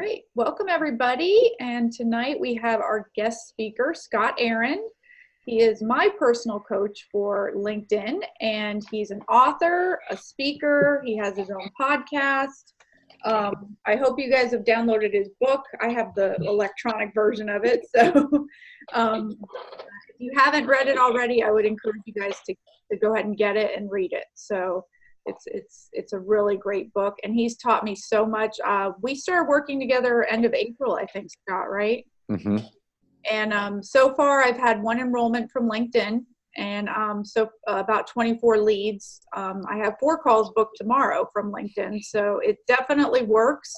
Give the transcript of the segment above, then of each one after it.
right. Welcome, everybody. And tonight we have our guest speaker, Scott Aaron. He is my personal coach for LinkedIn, and he's an author, a speaker. He has his own podcast. I hope you guys have downloaded his book. I have the electronic version of it. So if you haven't read it already, I would encourage you guys to go ahead and get it and read it. So it's a really great book, and he's taught me so much. We started working together end of April, I think, Scott, right? Mm-hmm. And so far I've had one enrollment from LinkedIn, and about 24 leads. I have 4 calls booked tomorrow from LinkedIn, so it definitely works.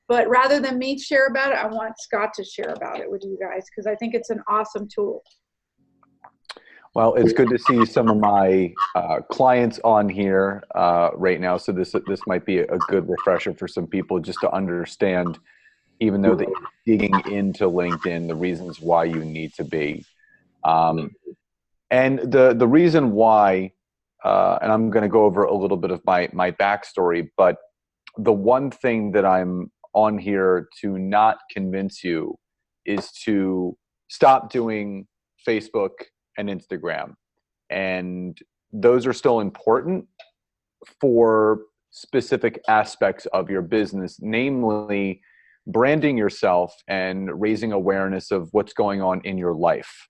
But rather than me share about it, I want Scott to share about it with you guys, because I think it's an awesome tool. Well, it's good to see some of my clients on here right now. So this might be a good refresher for some people just to understand, even though they're digging into LinkedIn, the reasons why you need to be. And the reason why, and I'm going to go over a little bit of my backstory, but the one thing that I'm on here to not convince you is to stop doing Facebook and Instagram. And those are still important for specific aspects of your business, namely branding yourself and raising awareness of what's going on in your life.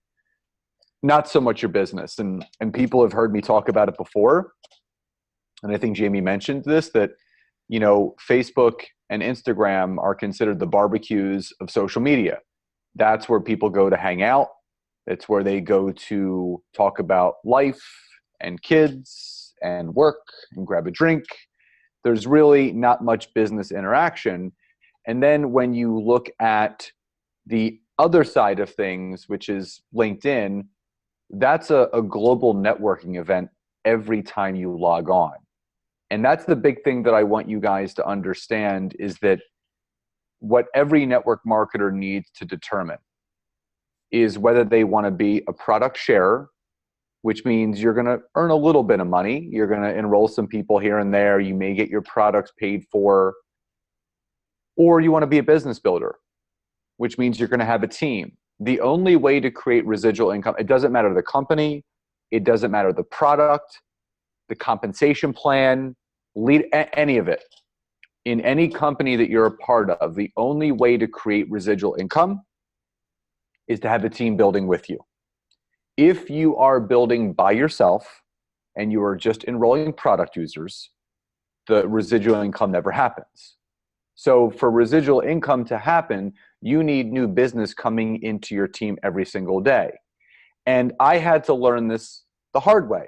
Not so much your business. And people have heard me talk about it before. And I think Jamie mentioned this, that, you know, Facebook and Instagram are considered the barbecues of social media. That's where people go to hang out. It's where they go to talk about life and kids and work and grab a drink. There's really not much business interaction. And then when you look at the other side of things, which is LinkedIn, that's a global networking event every time you log on. And that's the big thing that I want you guys to understand, is that what every network marketer needs to determine is whether they want to be a product sharer, which means you're going to earn a little bit of money. You're going to enroll some people here and there. You may get your products paid for. Or you want to be a business builder, which means you're going to have a team. The only way to create residual income, it doesn't matter the company, it doesn't matter the product, the compensation plan, any of it. In any company that you're a part of, the only way to create residual income is to have a team building with you. If you are building by yourself and you are just enrolling product users, the residual income never happens. So for residual income to happen, you need new business coming into your team every single day. And I had to learn this the hard way,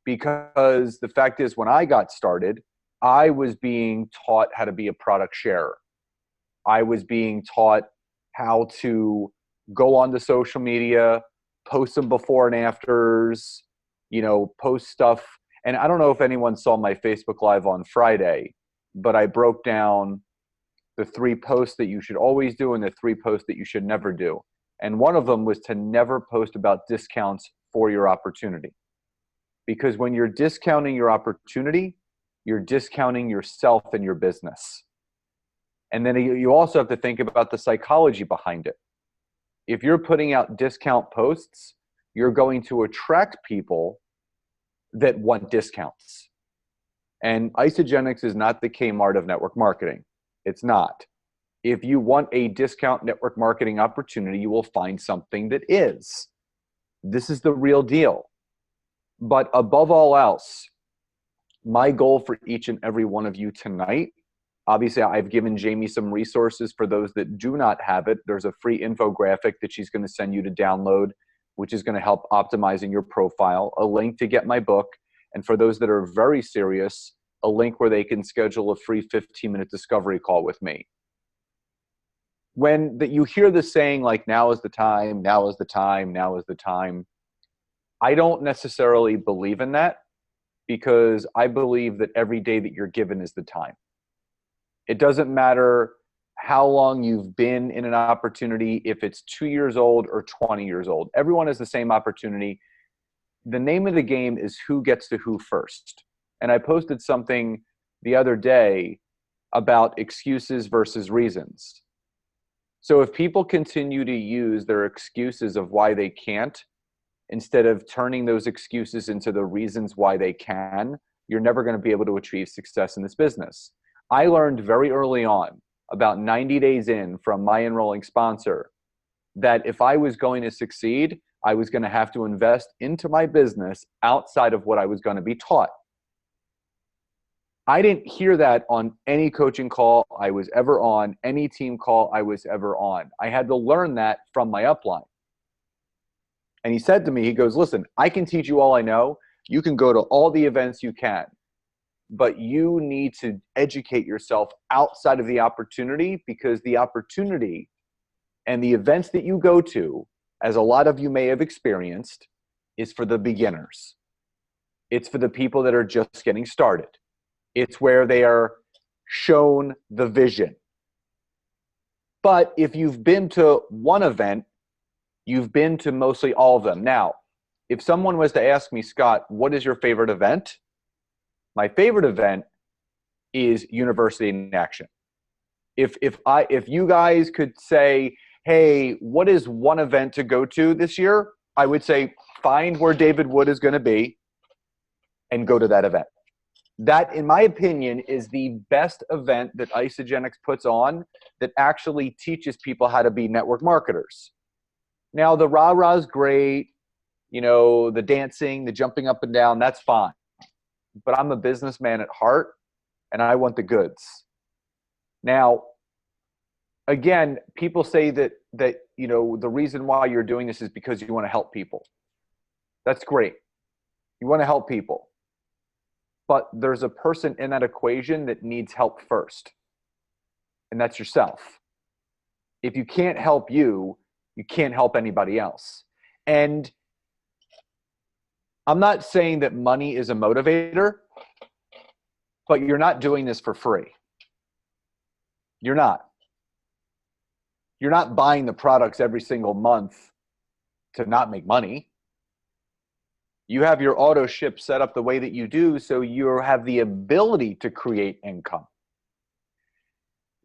because the fact is, when I got started, I was being taught how to be a product sharer. I was being taught how to go on to social media, post some before and afters, post stuff. And I don't know if anyone saw my Facebook Live on Friday, but I broke down the 3 posts that you should always do and the 3 posts that you should never do. And one of them was to never post about discounts for your opportunity. Because when you're discounting your opportunity, you're discounting yourself and your business. And then you also have to think about the psychology behind it. If you're putting out discount posts, you're going to attract people that want discounts. And Isagenix is not the Kmart of network marketing. It's not. If you want a discount network marketing opportunity, you will find something that is. This is the real deal. But above all else, my goal for each and every one of you tonight, obviously I've given Jamie some resources for those that do not have it. There's a free infographic that she's going to send you to download, which is going to help optimizing your profile, a link to get my book, and for those that are very serious, a link where they can schedule a free 15-minute discovery call with me. When you hear the saying like, now is the time, now is the time, now is the time, I don't necessarily believe in that, because I believe that every day that you're given is the time. It doesn't matter how long you've been in an opportunity, if it's 2 years old or 20 years old. Everyone has the same opportunity. The name of the game is who gets to who first. And I posted something the other day about excuses versus reasons. So if people continue to use their excuses of why they can't, instead of turning those excuses into the reasons why they can, you're never going to be able to achieve success in this business. I learned very early on, about 90 days in from my enrolling sponsor, that if I was going to succeed, I was going to have to invest into my business outside of what I was going to be taught. I didn't hear that on any coaching call I was ever on, any team call I was ever on. I had to learn that from my upline. And he said to me, he goes, listen, I can teach you all I know. You can go to all the events you can, but you need to educate yourself outside of the opportunity, because the opportunity and the events that you go to, as a lot of you may have experienced, is for the beginners. It's for the people that are just getting started. It's where they are shown the vision. But if you've been to one event, you've been to mostly all of them. Now, if someone was to ask me, Scott, what is your favorite event? My favorite event is University in Action. If you guys could say, hey, what is one event to go to this year? I would say find where David Wood is going to be and go to that event. That, in my opinion, is the best event that Isagenix puts on that actually teaches people how to be network marketers. Now, the rah-rah is great, you know, the dancing, the jumping up and down, that's fine. But I'm a businessman at heart, and I want the goods. Now, again, people say that you know, the reason why you're doing this is because you want to help people. That's great. You want to help people. But there's a person in that equation that needs help first, and that's yourself. If you can't help you, you can't help anybody else. And I'm not saying that money is a motivator, but you're not doing this for free. You're not. You're not buying the products every single month to not make money. You have your auto ship set up the way that you do, so you have the ability to create income.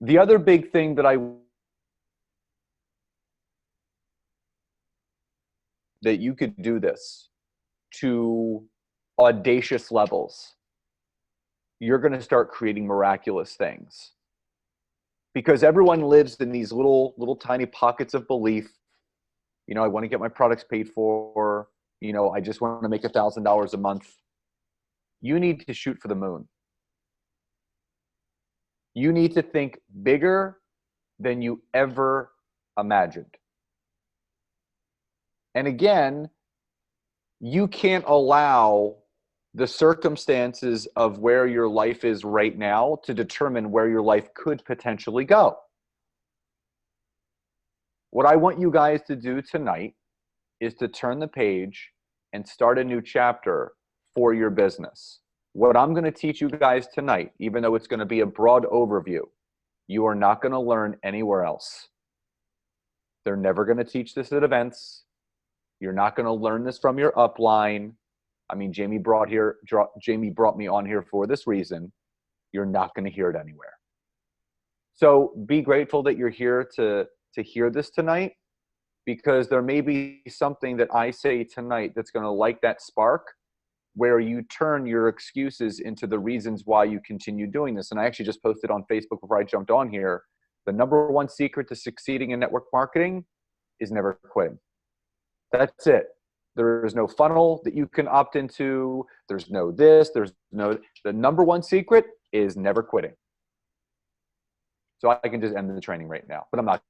The other big thing that you could do this to audacious levels, you're going to start creating miraculous things. Because everyone lives in these little tiny pockets of belief. You know, I want to get my products paid for. You know, I just want to make $1,000 a month. You need to shoot for the moon. You need to think bigger than you ever imagined. And again, you can't allow the circumstances of where your life is right now to determine where your life could potentially go. What I want you guys to do tonight is to turn the page and start a new chapter for your business. What I'm going to teach you guys tonight, even though it's going to be a broad overview, you are not going to learn anywhere else. They're never going to teach this at events. You're not going to learn this from your upline. I mean, Jamie brought me on here for this reason. You're not going to hear it anywhere. So be grateful that you're here to hear this tonight, because there may be something that I say tonight that's going to light that spark where you turn your excuses into the reasons why you continue doing this. And I actually just posted on Facebook before I jumped on here, the number one secret to succeeding in network marketing is never quitting. That's it. There is no funnel that you can opt into. There's no this, the number one secret is never quitting. So I can just end the training right now, but I'm not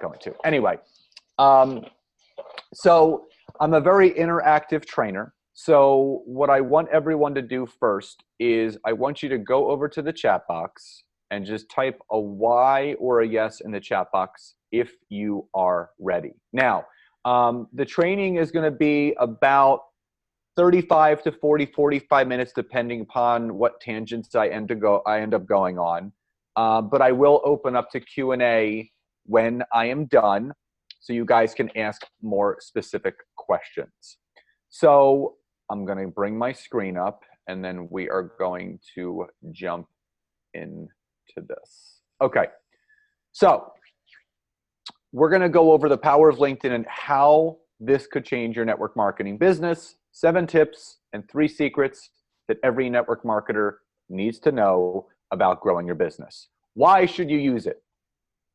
going to. Anyway, so I'm a very interactive trainer. So what I want everyone to do first is I want you to go over to the chat box and just type a Y or a yes in the chat box if you are ready. Now, the training is going to be about 35 to 45 minutes, depending upon what tangents I end up going on. But I will open up to Q&A when I am done, so you guys can ask more specific questions. So I'm going to bring my screen up, and then we are going to jump into to this. Okay, so we're going to go over the power of LinkedIn and how this could change your network marketing business. 7 tips and 3 secrets that every network marketer needs to know about growing your business. Why should you use it?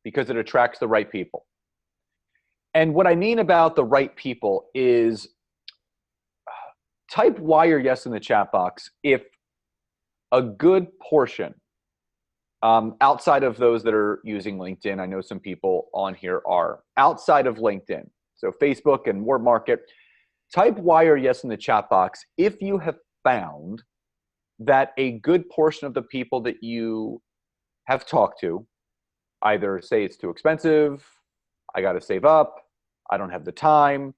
Because it attracts the right people. And what I mean about the right people is type Y or yes in the chat box if a good portion, outside of those that are using LinkedIn, I know some people on here are, outside of LinkedIn, so Facebook and Word Market, type Y or yes in the chat box if you have found that a good portion of the people that you have talked to either say it's too expensive, I got to save up, I don't have the time,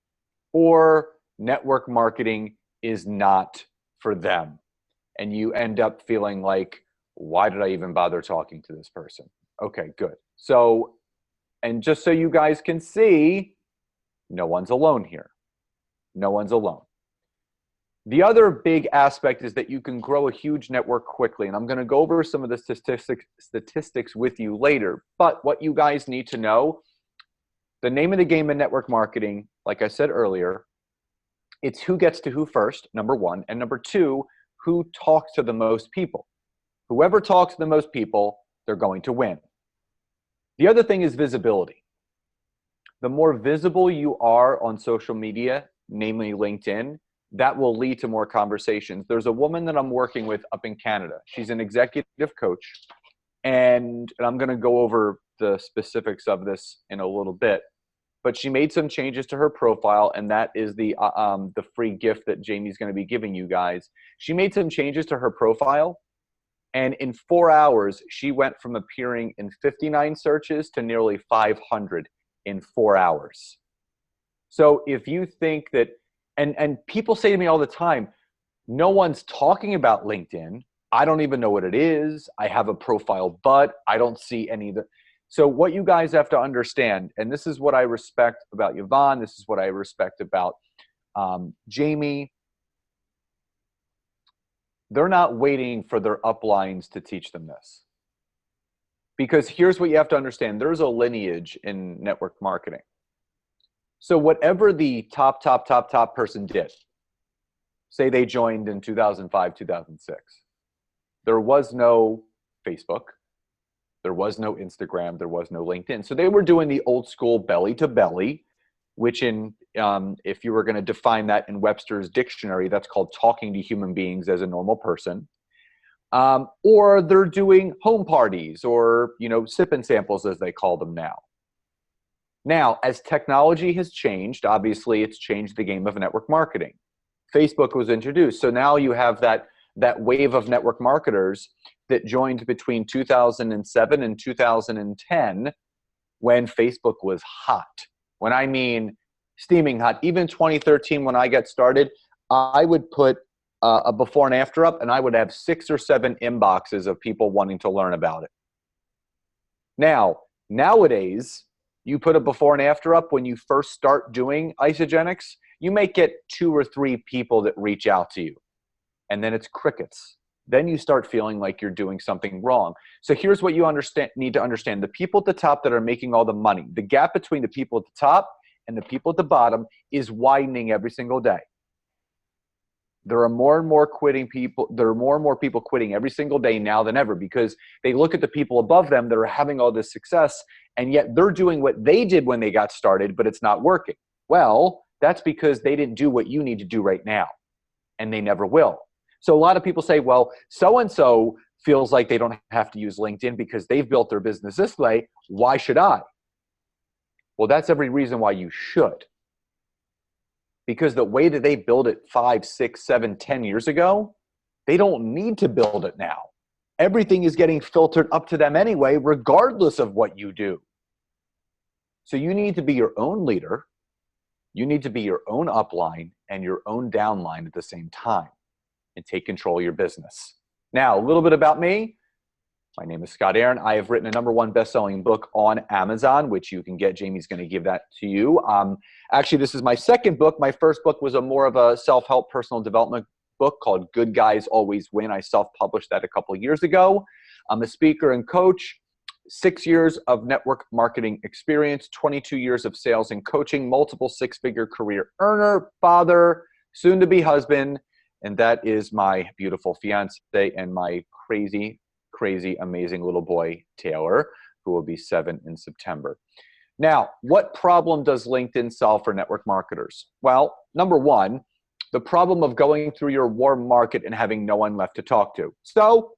or network marketing is not for them. And you end up feeling like, why did I even bother talking to this person? Okay, good. So, and just so you guys can see, no one's alone here. No one's alone. The other big aspect is that you can grow a huge network quickly. And I'm going to go over some of the statistics with you later. But what you guys need to know, the name of the game in network marketing, like I said earlier, it's who gets to who first, number 1. And number 2, who talks to the most people. Whoever talks to the most people, they're going to win. The other thing is visibility. The more visible you are on social media, namely LinkedIn, that will lead to more conversations. There's a woman that I'm working with up in Canada. She's an executive coach, and I'm going to go over the specifics of this in a little bit. But she made some changes to her profile, and that is the free gift that Jamie's going to be giving you guys. She made some changes to her profile, and in 4 hours, she went from appearing in 59 searches to nearly 500 in 4 hours. So if you think that, and people say to me all the time, no one's talking about LinkedIn. I don't even know what it is. I have a profile, but I don't see any of the. So what you guys have to understand, and this is what I respect about Yvonne, this is what I respect about Jamie, they're not waiting for their uplines to teach them this. Because here's what you have to understand. There's a lineage in network marketing. So whatever the top person did, say they joined in 2005, 2006, there was no Facebook. There was no Instagram. There was no LinkedIn. So they were doing the old school belly to belly, which if you were going to define that in Webster's dictionary, that's called talking to human beings as a normal person. Or they're doing home parties or, sip and samples as they call them now. Now, as technology has changed, obviously it's changed the game of network marketing. Facebook was introduced. So now you have that wave of network marketers that joined between 2007 and 2010 when Facebook was hot. When I mean steaming hot, even 2013 when I got started, I would put a before and after up and I would have 6 or 7 inboxes of people wanting to learn about it. Nowadays, you put a before and after up when you first start doing isogenics, you may get 2 or 3 people that reach out to you. And then it's crickets. Then you start feeling like you're doing something wrong. So here's what you need to understand. The people at the top that are making all the money, the gap between the people at the top and the people at the bottom is widening every single day. There are more and more people quitting every single day now than ever because they look at the people above them that are having all this success and yet they're doing what they did when they got started, but it's not working. Well, that's because they didn't do what you need to do right now, and they never will. So a lot of people say, well, so-and-so feels like they don't have to use LinkedIn because they've built their business this way. Why should I? Well, that's every reason why you should. Because the way that they built it 5, 6, 7, 10 years ago, they don't need to build it now. Everything is getting filtered up to them anyway, regardless of what you do. So you need to be your own leader. You need to be your own upline and your own downline at the same time and take control of your business. Now, a little bit about me. My name is Scott Aaron. I have written a #1 best-selling book on Amazon, which you can get. Jamie's going to give that to you. Actually, this is my second book. My first book was more of a self-help personal development book called Good Guys Always Win. I self-published that a couple of years ago. I'm a speaker and coach, 6 years of network marketing experience, 22 years of sales and coaching, multiple six-figure career earner, father, soon-to-be husband, and that is my beautiful fiance and my crazy, crazy, amazing little boy, Taylor, who will be 7 in September. Now, what problem does LinkedIn solve for network marketers? Well, number one, the problem of going through your warm market and having no one left to talk to. So,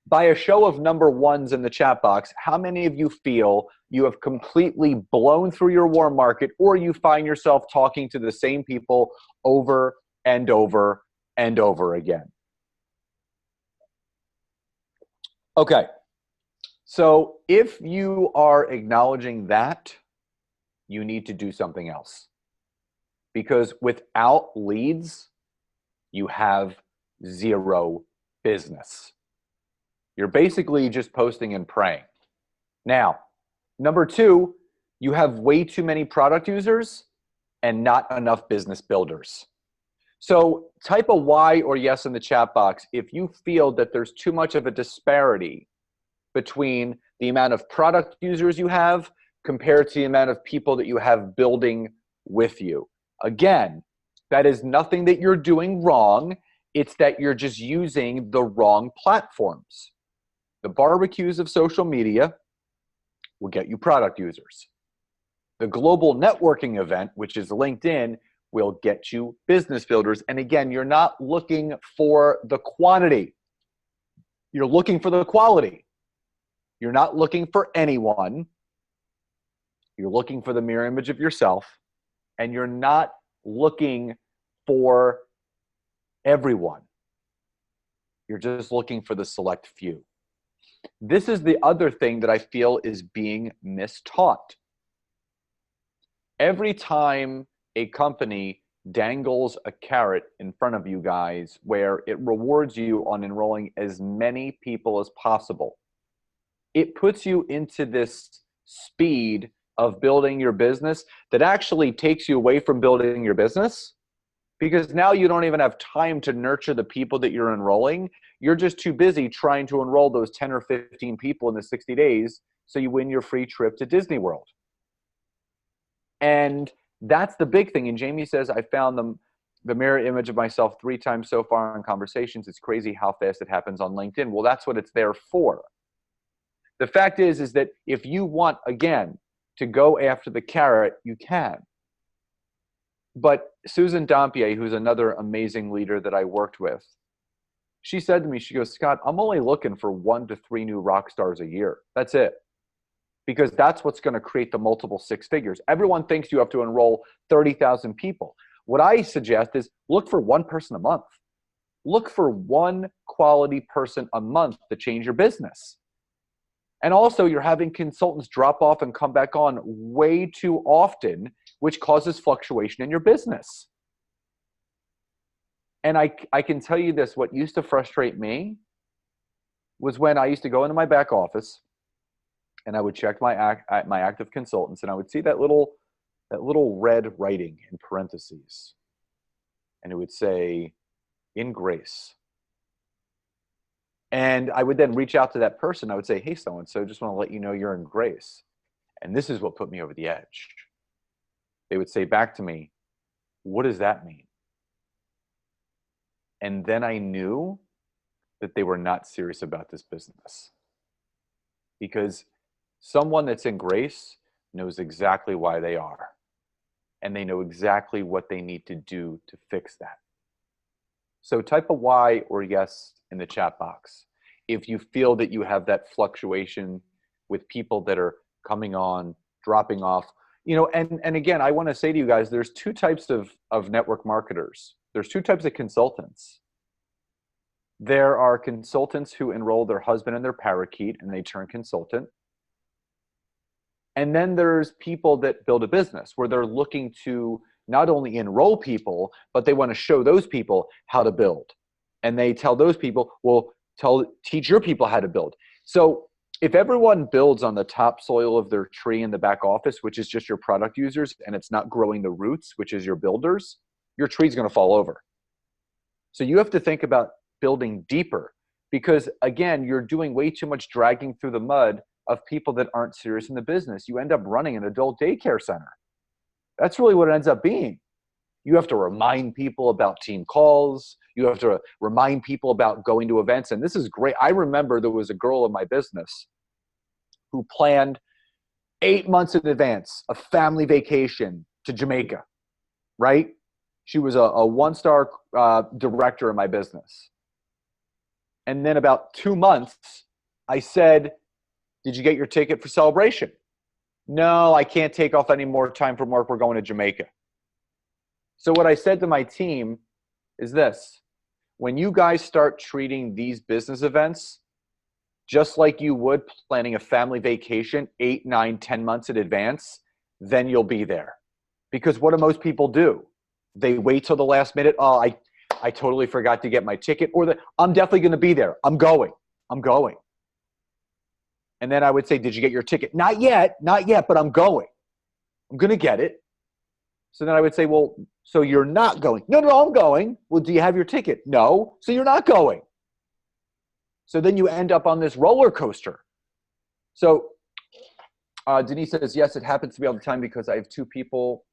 by a show of number ones in the chat box, how many of you feel you have completely blown through your warm market, or you find yourself talking to the same people over and over and over again? Okay, so if you are acknowledging that, you need to do something else. Because without leads, you have zero business. You're basically just posting and praying. Now, number two, you have way too many product users and not enough business builders. So type a Y or yes in the chat box if you feel that there's too much of a disparity between the amount of product users you have compared to the amount of people that you have building with you. Again, that is nothing that you're doing wrong. It's that you're just using the wrong platforms. The barbecues of social media will get you product users. The global networking event, which is LinkedIn, will get you business builders. And again, you're not looking for the quantity. You're looking for the quality. You're not looking for anyone. You're looking for the mirror image of yourself. And you're not looking for everyone. You're just looking for the select few. This is the other thing that I feel is being mistaught. Every time a company dangles a carrot in front of you guys where it rewards you on enrolling as many people as possible, it puts you into this speed of building your business that actually takes you away from building your business, because now you don't even have time to nurture the people that you're enrolling. You're just too busy trying to enroll those 10 or 15 people in the 60 days so you win your free trip to Disney World. And that's the big thing. And Jamie says, I found the mirror image of myself 3 times so far in conversations. It's crazy how fast it happens on LinkedIn. Well, that's what it's there for. The fact is that if you want, again, to go after the carrot, you can. But Susan Dompier, who's another amazing leader that I worked with, she said to me, she goes, Scott, I'm only looking for 1 to 3 new rock stars a year. That's it. Because that's what's going to create the multiple 6 figures. Everyone thinks you have to enroll 30,000 people. What I suggest is look for 1 person a month. Look for 1 quality person a month to change your business. And also, you're having consultants drop off and come back on way too often, which causes fluctuation in your business. And I can tell you this, what used to frustrate me was when I used to go into my back office and I would check my active consultants, and I would see that little red writing in parentheses. And it would say, in grace. And I would then reach out to that person. I would say, hey, so-and-so, just want to let you know you're in grace. And this is what put me over the edge. They would say back to me, what does that mean? And then I knew that they were not serious about this business. Because someone that's in grace knows exactly why they are. And they know exactly what they need to do to fix that. So type a Y or yes in the chat box if you feel that you have that fluctuation with people that are coming on, dropping off. You know, and again, I want to say to you guys, there's 2 types of network marketers. There's 2 types of consultants. There are consultants who enroll their husband and their parakeet and they turn consultant. And then there's people that build a business where they're looking to not only enroll people, but they want to show those people how to build. And they tell those people, well, teach your people how to build. So if everyone builds on the topsoil of their tree in the back office, which is just your product users, and it's not growing the roots, which is your builders, your tree's going to fall over. So you have to think about building deeper. Because again, you're doing way too much dragging through the mud of people that aren't serious in the business. You end up running an adult daycare center. That's really what it ends up being. You have to remind people about team calls. You have to remind people about going to events. And this is great. I remember there was a girl in my business who planned 8 months in advance a family vacation to Jamaica, right? She was a one-star director in my business. And then about 2 months, I said, did you get your ticket for celebration? No, I can't take off any more time from work. We're going to Jamaica. So what I said to my team is this: when you guys start treating these business events just like you would planning a family vacation 8, 9, 10 months in advance, then you'll be there. Because what do most people do? They wait till the last minute. Oh, I totally forgot to get my ticket. Or I'm definitely going to be there. I'm going. And then I would say, did you get your ticket? Not yet, but I'm going. I'm going to get it. So then I would say, well, so you're not going. No, I'm going. Well, do you have your ticket? No. So you're not going. So then you end up on this roller coaster. So Denise says, yes, it happens to me all the time because I have 2 people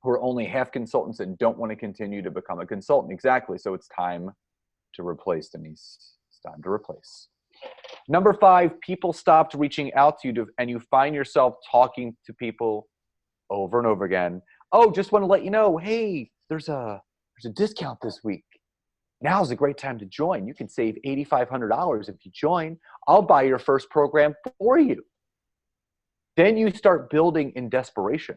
who are only half consultants and don't want to continue to become a consultant. Exactly. So it's time to replace, Denise. It's time to replace. Number 5, people stopped reaching out to you and you find yourself talking to people over and over again. Oh, just want to let you know, hey, there's a discount this week. Now's a great time to join. You can save $8,500 if you join. I'll buy your first program for you. Then you start building in desperation.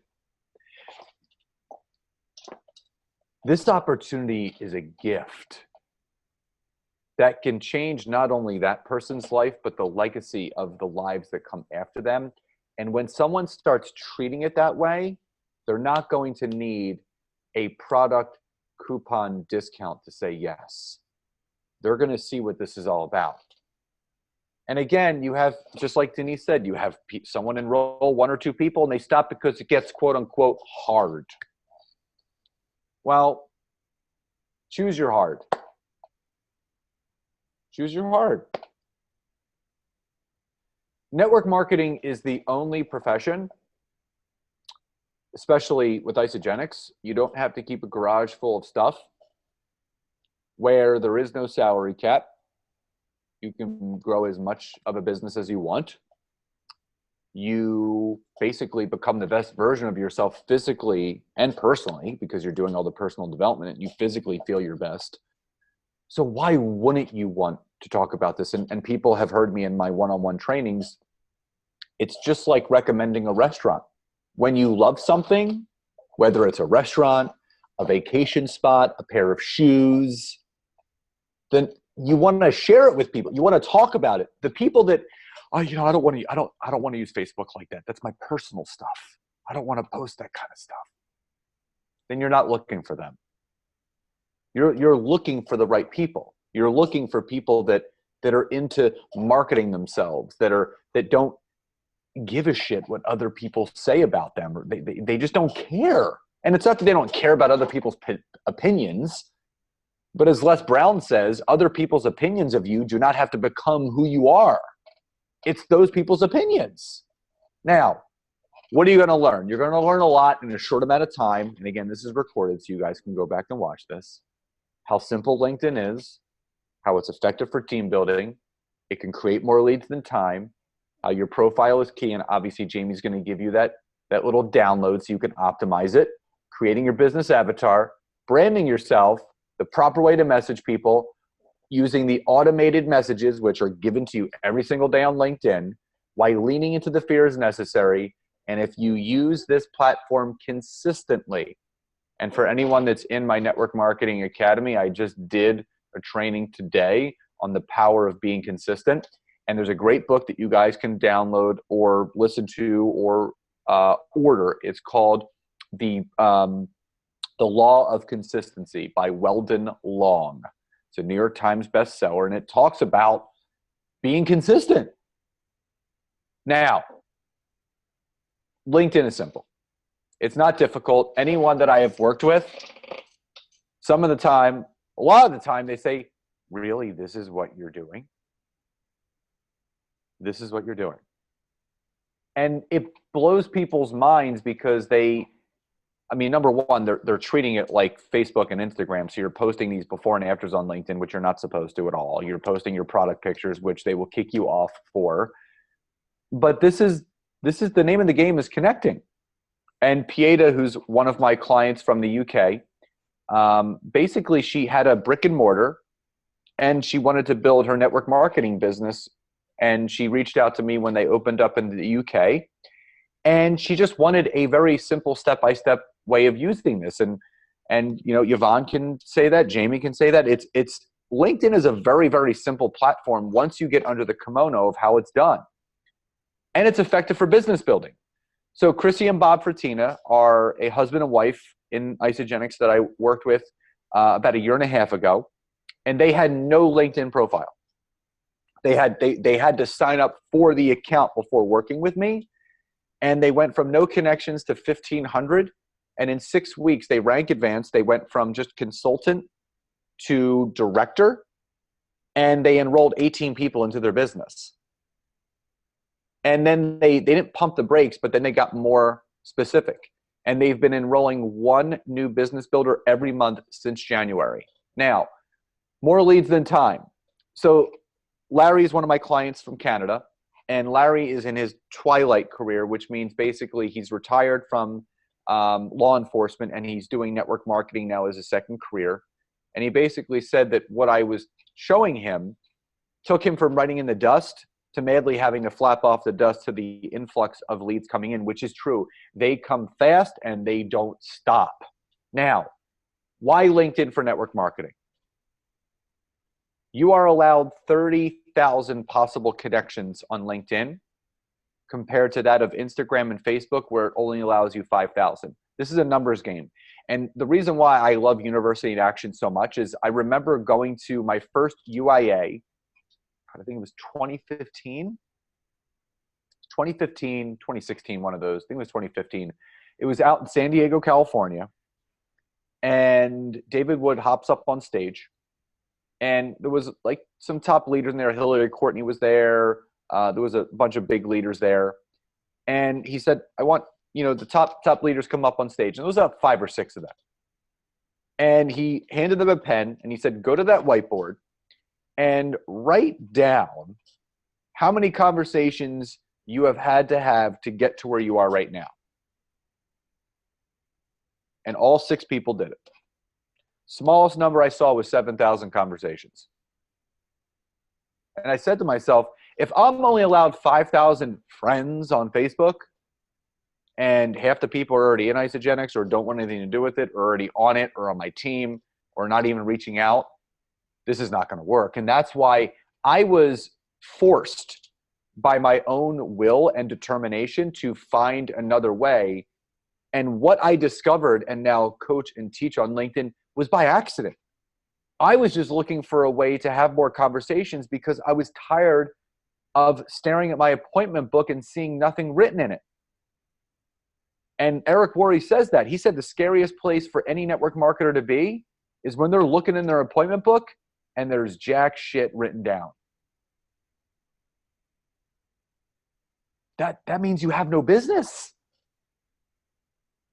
This opportunity is a gift that can change not only that person's life, but the legacy of the lives that come after them. And when someone starts treating it that way, they're not going to need a product coupon discount to say yes. They're going to see what this is all about. And again, you have, just like Denise said, you have someone enroll 1 or 2 people and they stop because it gets quote unquote hard. Well, choose your hard. Choose your hard. Network marketing is the only profession, especially with Isagenix, you don't have to keep a garage full of stuff, where there is no salary cap. You can grow as much of a business as you want. You basically become the best version of yourself physically and personally because you're doing all the personal development and you physically feel your best. So why wouldn't you want to talk about this? And people have heard me in my one-on-one trainings. It's just like recommending a restaurant. When you love something, whether it's a restaurant, a vacation spot, a pair of shoes, then you want to share it with people. You want to talk about it. The people that, oh, you know, I don't want to use Facebook like that. That's my personal stuff. I don't want to post that kind of stuff. Then you're not looking for them. You're looking for the right people. You're looking for people that are into marketing themselves, that don't give a shit what other people say about them, or they just don't care. And it's not that they don't care about other people's opinions, but as Les Brown says, other people's opinions of you do not have to become who you are. It's those people's opinions. Now, what are you going to learn? You're going to learn a lot in a short amount of time. And again, this is recorded, so you guys can go back and watch this. How simple LinkedIn is, how it's effective for team building. It can create more leads than time. Your profile is key, and obviously Jamie's going to give you that little download so you can optimize it. Creating your business avatar, branding yourself, the proper way to message people, using the automated messages which are given to you every single day on LinkedIn, while leaning into the fears necessary. And if you use this platform consistently, and for anyone that's in my Network Marketing Academy, I just did a training today on the power of being consistent. And there's a great book that you guys can download or listen to or order. It's called The Law of Consistency by Weldon Long. It's a New York Times bestseller, and it talks about being consistent. Now, LinkedIn is simple. It's not difficult. Anyone that I have worked with, some of the time, a lot of the time, they say, really, this is what you're doing? This is what you're doing. And it blows people's minds because I mean, number one, they're treating it like Facebook and Instagram. So you're posting these before and afters on LinkedIn, which you're not supposed to at all. You're posting your product pictures, which they will kick you off for. But this is the name of the game, is connecting. And Pieta, who's one of my clients from the UK, basically she had a brick and mortar and she wanted to build her network marketing business. And she reached out to me when they opened up in the UK. And she just wanted a very simple step-by-step way of using this. And you know, Yvonne can say that, Jamie can say that. It's LinkedIn is a very, very simple platform once you get under the kimono of how it's done. And it's effective for business building. So Chrissy and Bob Fratina are a husband and wife in Isagenix that I worked with about a year and a half ago. And they had no LinkedIn profile. They had to sign up for the account before working with me. And they went from no connections to 1,500. And in 6 weeks, they rank advanced. They went from just consultant to director. And they enrolled 18 people into their business. And then they didn't pump the brakes, but then they got more specific. And they've been enrolling one new business builder every month since January. Now, more leads than time. So Larry is one of my clients from Canada. And Larry is in his twilight career, which means basically he's retired from law enforcement and he's doing network marketing now as a second career. And he basically said that what I was showing him took him from writing in the dust to madly having to flap off the dust to the influx of leads coming in, which is true. They come fast and they don't stop. Now, why LinkedIn for network marketing? You are allowed 30,000 possible connections on LinkedIn compared to that of Instagram and Facebook, where it only allows you 5,000. This is a numbers game. And the reason why I love University in Action so much is I remember going to my first UIA, I think it was 2015, 2016, one of those. I think it was 2015. It was out in San Diego, California. And David Wood hops up on stage. And there was like some top leaders in there. Hillary Courtney was there. There was a bunch of big leaders there. And he said, I want, the top leaders come up on stage. And there was about 5 or 6 of them. And he handed them a pen and he said, go to that whiteboard and write down how many conversations you have had to have to get to where you are right now. And all 6 people did it. Smallest number I saw was 7,000 conversations. And I said to myself, if I'm only allowed 5,000 friends on Facebook and half the people are already in Isagenix or don't want anything to do with it or already on it or on my team or not even reaching out, this is not going to work. And that's why I was forced by my own will and determination to find another way. And what I discovered and now coach and teach on LinkedIn was by accident. I was just looking for a way to have more conversations because I was tired of staring at my appointment book and seeing nothing written in it. And Eric Worre says that. He said the scariest place for any network marketer to be is when they're looking in their appointment book and there's jack shit written down. That means you have no business.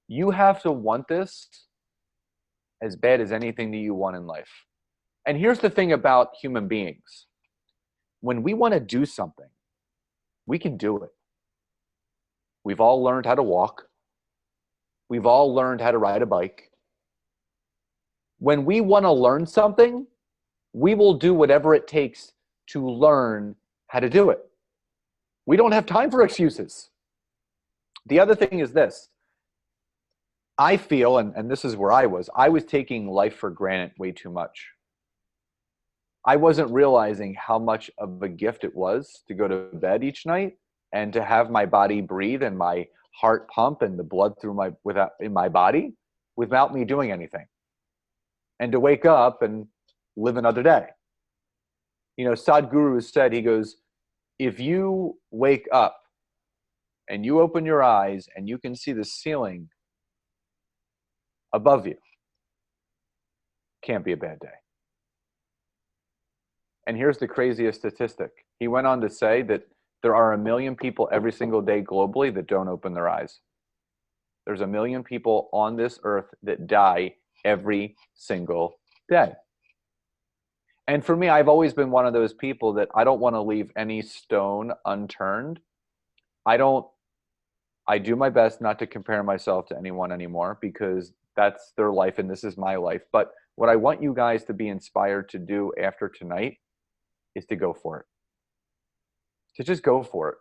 You have to want this as bad as anything that you want in life. And here's the thing about human beings. When we want to do something, we can do it. We've all learned how to walk. We've all learned how to ride a bike. When we want to learn something, we will do whatever it takes to learn how to do it. We don't have time for excuses. The other thing is this. I feel, and this is where I was taking life for granted way too much. I wasn't realizing how much of a gift it was to go to bed each night and to have my body breathe and my heart pump and the blood through in my body without me doing anything. And to wake up and live another day. Sadhguru said, he goes, if you wake up and you open your eyes and you can see the ceiling above you, can't be a bad day. And here's the craziest statistic. He went on to say that there are 1 million people every single day globally that don't open their eyes. There's 1 million people on this earth that die every single day. And for me, I've always been one of those people that I don't want to leave any stone unturned. I do my best not to compare myself to anyone anymore because that's their life and this is my life. But what I want you guys to be inspired to do after tonight is to go for it. To just go for it.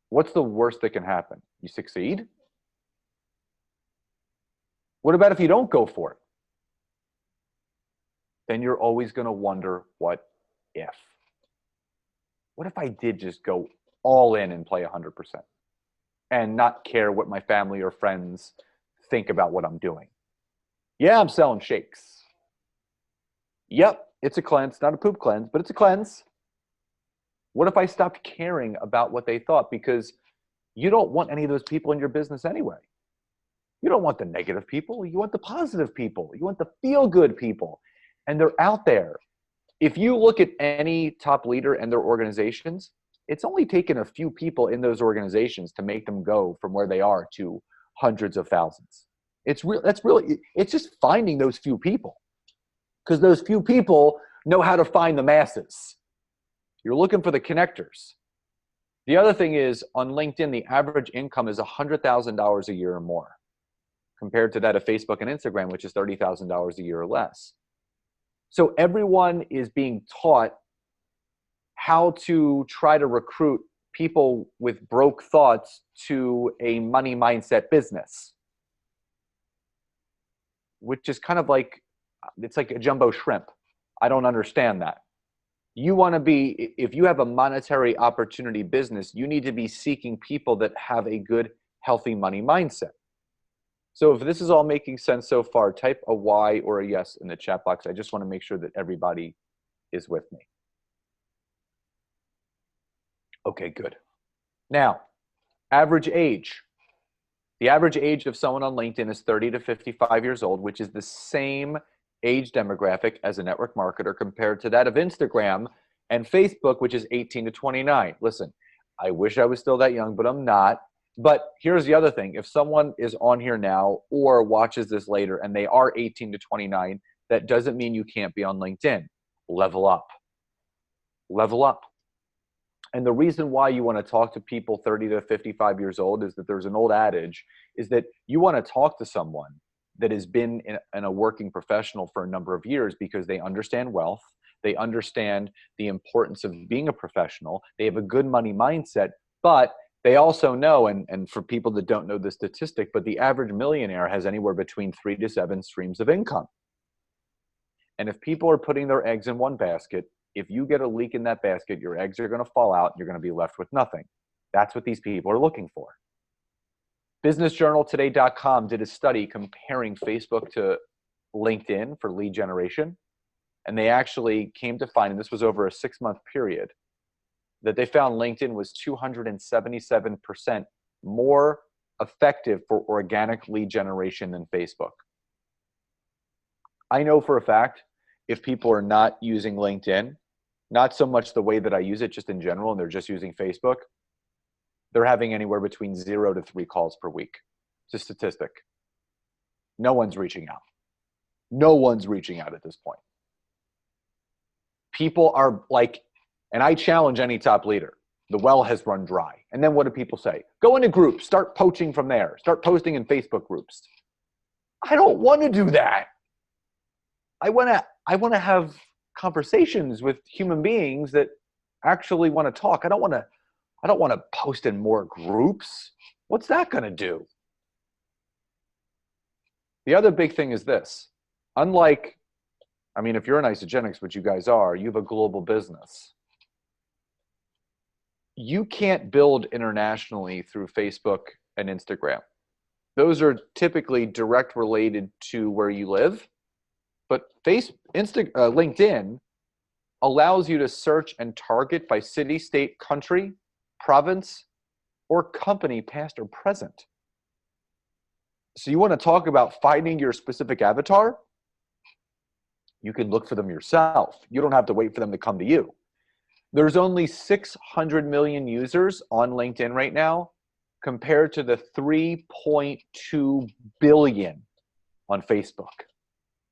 What's the worst that can happen? You succeed? What about if you don't go for it? Then you're always going to wonder, what if? What if I did just go all in and play 100% and not care what my family or friends think about what I'm doing? Yeah, I'm selling shakes. Yep, it's a cleanse, not a poop cleanse, but it's a cleanse. What if I stopped caring about what they thought? Because you don't want any of those people in your business anyway. You don't want the negative people. You want the positive people. You want the feel-good people. And they're out there. If you look at any top leader and their organizations, it's only taken a few people in those organizations to make them go from where they are to hundreds of thousands. It's just finding those few people, because those few people know how to find the masses. You're looking for the connectors. The other thing is, on LinkedIn, the average income is $100,000 a year or more, compared to that of Facebook and Instagram, which is $30,000 a year or less. So everyone is being taught how to try to recruit people with broke thoughts to a money mindset business, which is kind of like, it's like a jumbo shrimp. I don't understand that. You want to be, if you have a monetary opportunity business, you need to be seeking people that have a good, healthy money mindset. So if this is all making sense so far, type a Y or a yes in the chat box. I just want to make sure that everybody is with me. Okay, good. Now, average age. The average age of someone on LinkedIn is 30 to 55 years old, which is the same age demographic as a network marketer compared to that of Instagram and Facebook, which is 18 to 29. Listen, I wish I was still that young, but I'm not. But here's the other thing. If someone is on here now or watches this later and they are 18 to 29, that doesn't mean you can't be on LinkedIn. Level up. Level up. And the reason why you want to talk to people 30 to 55 years old is that there's an old adage, is that you want to talk to someone that has been in a working professional for a number of years because they understand wealth, they understand the importance of being a professional, they have a good money mindset, but they also know, and for people that don't know the statistic, but the average millionaire has anywhere between 3 to 7 streams of income. And if people are putting their eggs in one basket, if you get a leak in that basket, your eggs are going to fall out and you're going to be left with nothing. That's what these people are looking for. BusinessJournalToday.com did a study comparing Facebook to LinkedIn for lead generation. And they actually came to find, and this was over a 6-month period, that they found LinkedIn was 277% more effective for organic lead generation than Facebook. I know for a fact, if people are not using LinkedIn, not so much the way that I use it, just in general, and they're just using Facebook, they're having anywhere between 0 to 3 calls per week. It's a statistic. No one's reaching out. No one's reaching out at this point. People are like, and I challenge any top leader, the well has run dry. And then what do people say? Go into groups, start poaching from there, start posting in Facebook groups. I don't want to do that. I want to have conversations with human beings that actually want to talk. I don't want to post in more groups. What's that going to do? The other big thing is this. Unlike, I mean, if you're in Isogenics, which you guys are, you have a global business. You can't build internationally through Facebook and Instagram. Those are typically direct related to where you live. But LinkedIn allows you to search and target by city, state, country, province, or company, past or present. So you want to talk about finding your specific avatar? You can look for them yourself. You don't have to wait for them to come to you. There's only 600 million users on LinkedIn right now compared to the 3.2 billion on Facebook.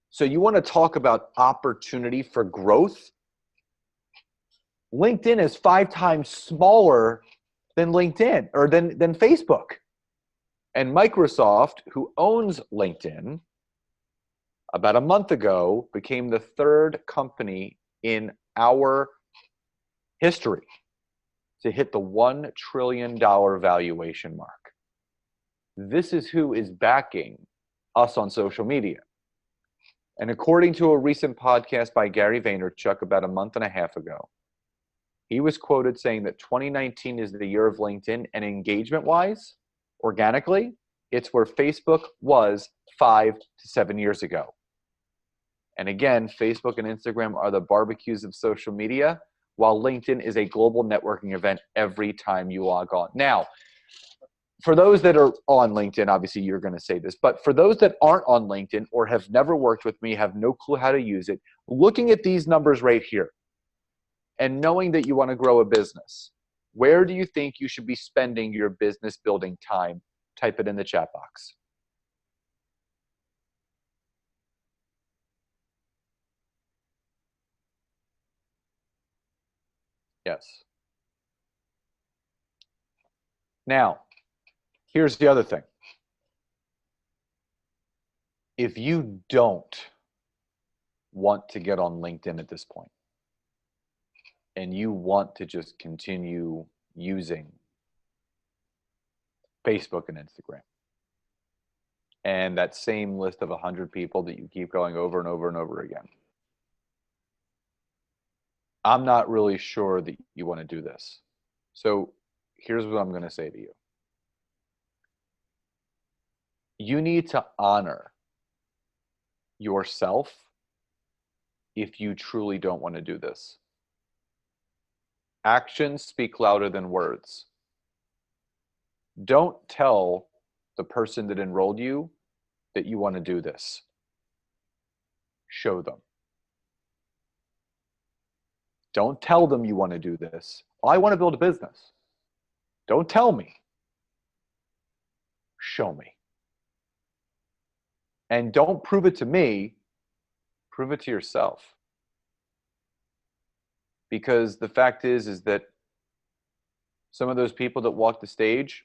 So you want to talk about opportunity for growth? LinkedIn is 5 times smaller than LinkedIn or than Facebook. And Microsoft, who owns LinkedIn, about a month ago became the 3rd company in our history to hit the $1 trillion valuation mark. This is who is backing us on social media. And according to a recent podcast by Gary Vaynerchuk about a month and a half ago, he was quoted saying that 2019 is the year of LinkedIn, and engagement-wise, organically, it's where Facebook was 5 to 7 years ago. And again, Facebook and Instagram are the barbecues of social media, while LinkedIn is a global networking event every time you log on. Now, for those that are on LinkedIn, obviously you're going to say this, but for those that aren't on LinkedIn or have never worked with me, have no clue how to use it, looking at these numbers right here and knowing that you want to grow a business, where do you think you should be spending your business building time? Type it in the chat box. Yes. Now, here's the other thing. If you don't want to get on LinkedIn at this point, and you want to just continue using Facebook and Instagram, and that same list of 100 people that you keep going over and over and over again, I'm not really sure that you want to do this. So here's what I'm going to say to you. You need to honor yourself if you truly don't want to do this. Actions speak louder than words. Don't tell the person that enrolled you that you want to do this. Show them. Don't tell them you want to do this. I want to build a business. Don't tell me. Show me. And don't prove it to me. Prove it to yourself. Because the fact is that some of those people that walk the stage,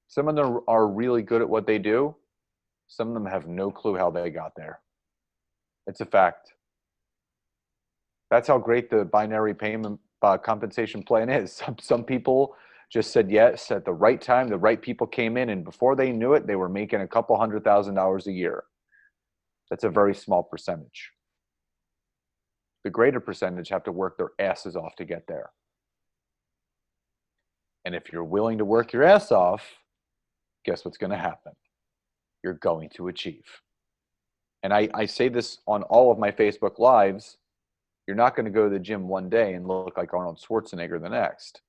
some of them are really good at what they do. Some of them have no clue how they got there. It's a fact. That's how great the binary payment compensation plan is. Some people just said yes at the right time. The right people came in, and before they knew it, they were making a couple $100,000 a year. That's a very small percentage. The greater percentage have to work their asses off to get there. And if you're willing to work your ass off, guess what's going to happen? You're going to achieve. And I say this on all of my Facebook Lives. You're not going to go to the gym one day and look like Arnold Schwarzenegger the next.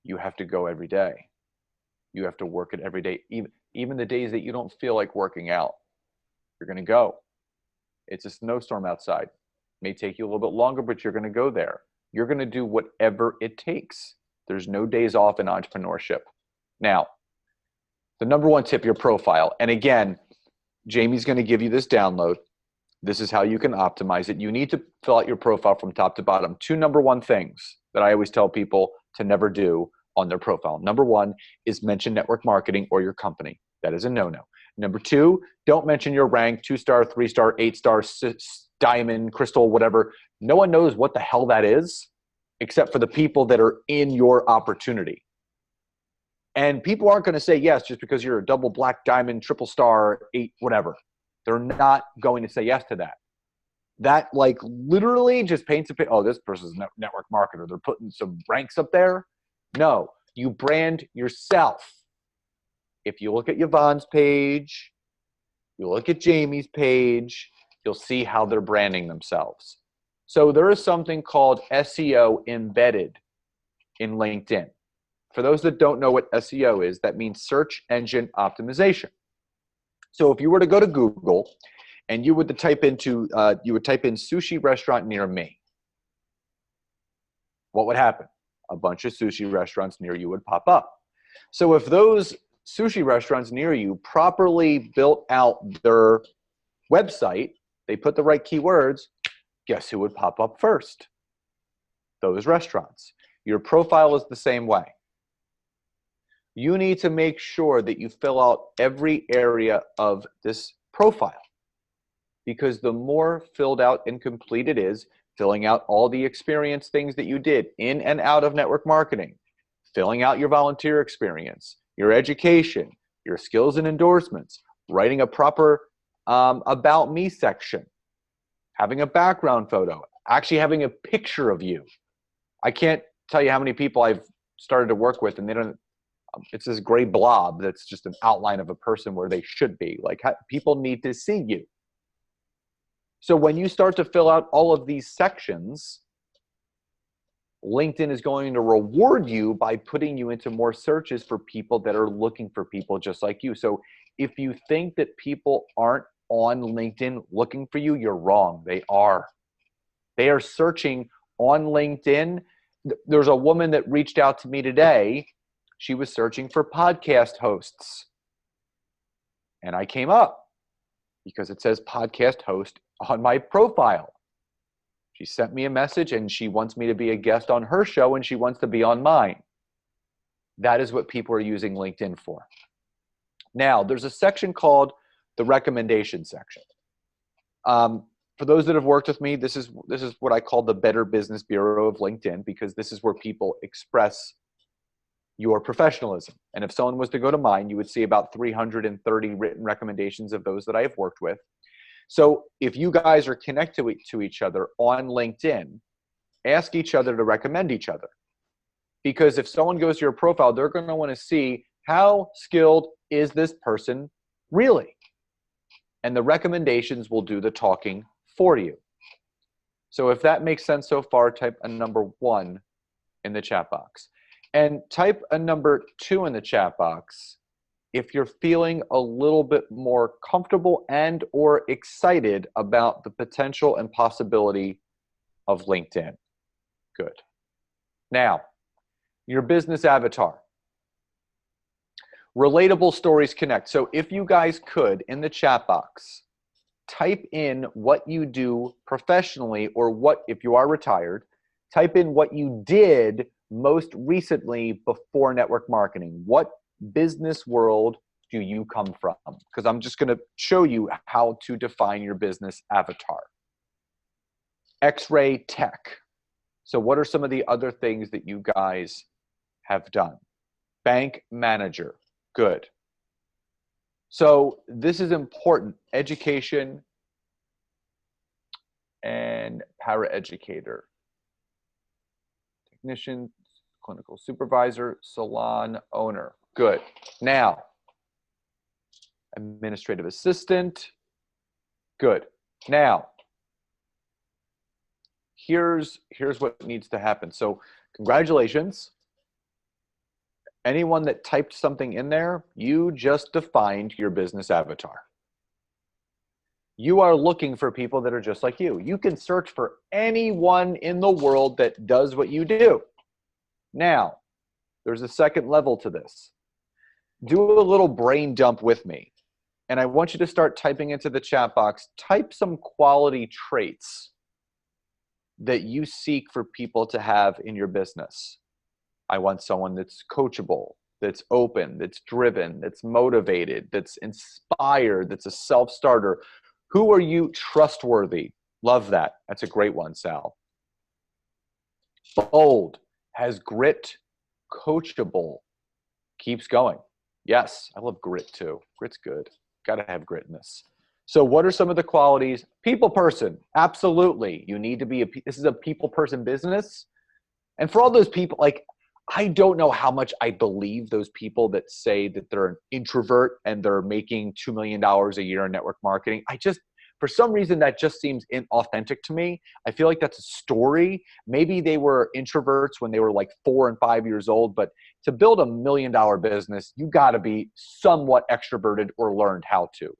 You have to go every day. You have to work it every day. Even the days that you don't feel like working out, you're going to go. It's a snowstorm outside. It may take you a little bit longer, but you're going to go there. You're going to do whatever it takes. There's no days off in entrepreneurship. Now, the number one tip, your profile. And again, Jamie's going to give you this download. This is how you can optimize it. You need to fill out your profile from top to bottom. 2 number one things that I always tell people to never do on their profile. Number 1 is mention network marketing or your company. That is a no-no. Number 2, don't mention your rank, 2-star, 3-star, 8-star, diamond, crystal, whatever. No one knows what the hell that is except for the people that are in your opportunity. And people aren't going to say yes just because you're a double black diamond, triple star, 8, whatever. They're not going to say yes to that. That like literally just paints a picture. Oh, this person's a network marketer. They're putting some ranks up there. No, you brand yourself. If you look at Yvonne's page, you look at Jamie's page, you'll see how they're branding themselves. So there is something called SEO embedded in LinkedIn. For those that don't know what SEO is, that means search engine optimization. So if you were to go to Google and you would type in sushi restaurant near me, what would happen? A bunch of sushi restaurants near you would pop up. So if those sushi restaurants near you properly built out their website, they put the right keywords, guess who would pop up first? Those restaurants. Your profile is the same way. You need to make sure that you fill out every area of this profile, because the more filled out and complete it is, filling out all the experience things that you did in and out of network marketing, filling out your volunteer experience, your education, your skills and endorsements, writing a proper about me section, having a background photo, actually having a picture of you. I can't tell you how many people I've started to work with and they don't, it's this gray blob that's just an outline of a person where they should be. Like, people need to see you. So when you start to fill out all of these sections, LinkedIn is going to reward you by putting you into more searches for people that are looking for people just like you. So if you think that people aren't on LinkedIn looking for you, you're wrong. They are. They are searching on LinkedIn. There's a woman that reached out to me today. She was searching for podcast hosts. And I came up because it says podcast host on my profile. She sent me a message and she wants me to be a guest on her show and she wants to be on mine. That is what people are using LinkedIn for. Now, there's a section called the recommendation section. For those that have worked with me, this is what I call the Better Business Bureau of LinkedIn, because this is where people express your professionalism. And if someone was to go to mine, you would see about 330 written recommendations of those that I have worked with. So if you guys are connected to each other on LinkedIn, ask each other to recommend each other. Because if someone goes to your profile, they're going to want to see how skilled is this person really? And the recommendations will do the talking for you. So if that makes sense so far, type a number 1 in the chat box. And type a number 2 in the chat box if you're feeling a little bit more comfortable and or excited about the potential and possibility of LinkedIn. Good. Now, your business avatar. Relatable stories connect. So if you guys could, in the chat box, type in what you do professionally, or what, if you are retired, type in what you did most recently before network marketing. What business world do you come from? Because I'm just going to show you how to define your business avatar. X-ray tech. So what are some of the other things that you guys have done? Bank manager. Good. So this is important. Education and paraeducator. Technician, clinical supervisor, salon owner. Good. Now, administrative assistant. Good. Now, here's what needs to happen. So congratulations. Anyone that typed something in there, you just defined your business avatar. You are looking for people that are just like you. You can search for anyone in the world that does what you do. Now, there's a second level to this. Do a little brain dump with me. And I want you to start typing into the chat box. Type some quality traits that you seek for people to have in your business. I want someone that's coachable, that's open, that's driven, that's motivated, that's inspired, that's a self-starter. Who are you? Trustworthy. Love that. That's a great one, Sal. Bold, has grit, coachable, keeps going. Yes, I love grit too. Grit's good. Got to have grit in this. So what are some of the qualities? People person. Absolutely. You need to be this is a people person business. And for all those people, like, I don't know how much I believe those people that say that they're an introvert and they're making $2 million a year in network marketing. For some reason, that just seems inauthentic to me. I feel like that's a story. Maybe they were introverts when they were like 4 and 5 years old, but to build $1 million business, you got to be somewhat extroverted or learned how to.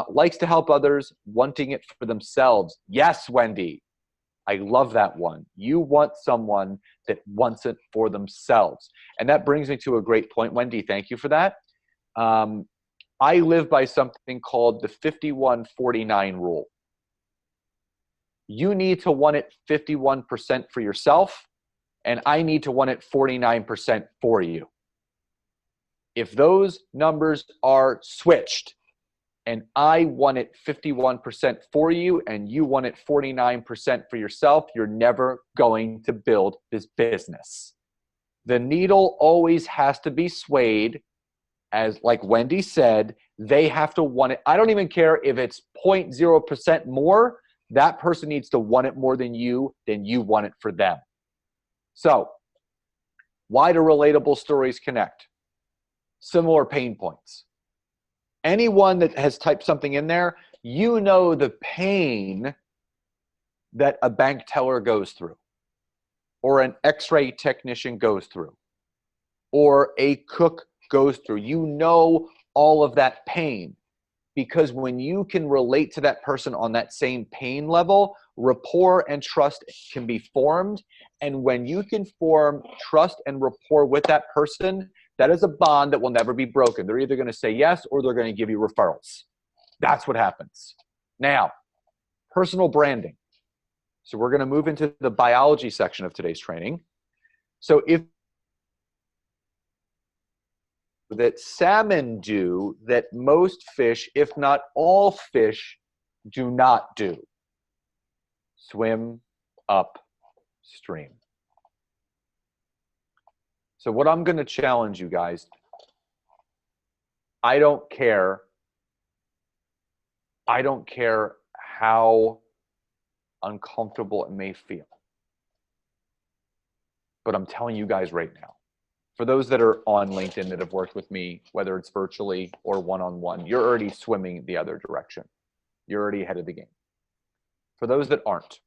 Likes to help others, wanting it for themselves. Yes, Wendy. I love that one. You want someone that wants it for themselves. And that brings me to a great point, Wendy. Thank you for that. I live by something called the 51-49 rule. You need to want it 51% for yourself, and I need to want it 49% for you. If those numbers are switched, and I want it 51% for you, and you want it 49% for yourself, you're never going to build this business. The needle always has to be swayed. As like Wendy said, they have to want it. I don't even care if it's 0.0% more. That person needs to want it more than you want it for them. So, why do relatable stories connect? Similar pain points. Anyone that has typed something in there, you know the pain that a bank teller goes through, or an x-ray technician goes through, or a cook goes through. You know all of that pain, because when you can relate to that person on that same pain level, rapport and trust can be formed. And when you can form trust and rapport with that person, that is a bond that will never be broken. They're either going to say yes or they're going to give you referrals. That's what happens. Now, personal branding. So we're going to move into the biology section of today's training. So if that salmon do that most fish, if not all fish, do not do. Swim upstream. So what I'm going to challenge you guys, I don't care how uncomfortable it may feel. But I'm telling you guys right now, for those that are on LinkedIn that have worked with me, whether it's virtually or one-on-one, you're already swimming the other direction. You're already ahead of the game. For those that aren't,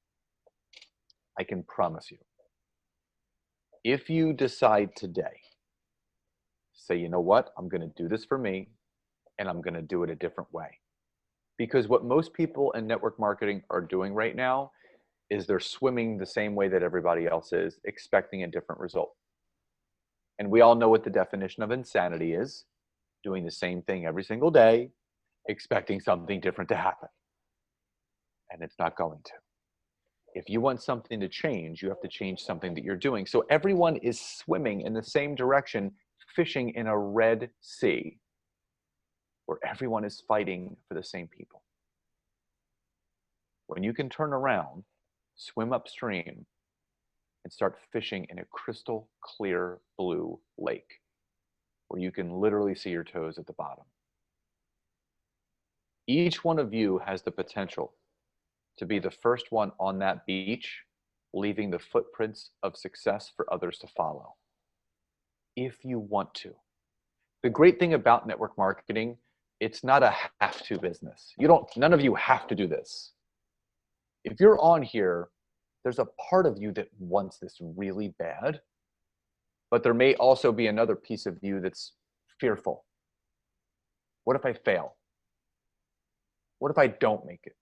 I can promise you, if you decide today, say, you know what, I'm going to do this for me, and I'm going to do it a different way. Because what most people in network marketing are doing right now is they're swimming the same way that everybody else is, expecting a different result. And we all know what the definition of insanity is: doing the same thing every single day, expecting something different to happen. And it's not going to. If you want something to change, you have to change something that you're doing. So everyone is swimming in the same direction, fishing in a red sea, where everyone is fighting for the same people. When you can turn around, swim upstream, and start fishing in a crystal clear blue lake, where you can literally see your toes at the bottom. Each one of you has the potential to be the first one on that beach, leaving the footprints of success for others to follow, if you want to. The great thing about network marketing, it's not a have-to business. None of you have to do this. If you're on here, there's a part of you that wants this really bad, but there may also be another piece of you that's fearful. What if I fail? What if I don't make it?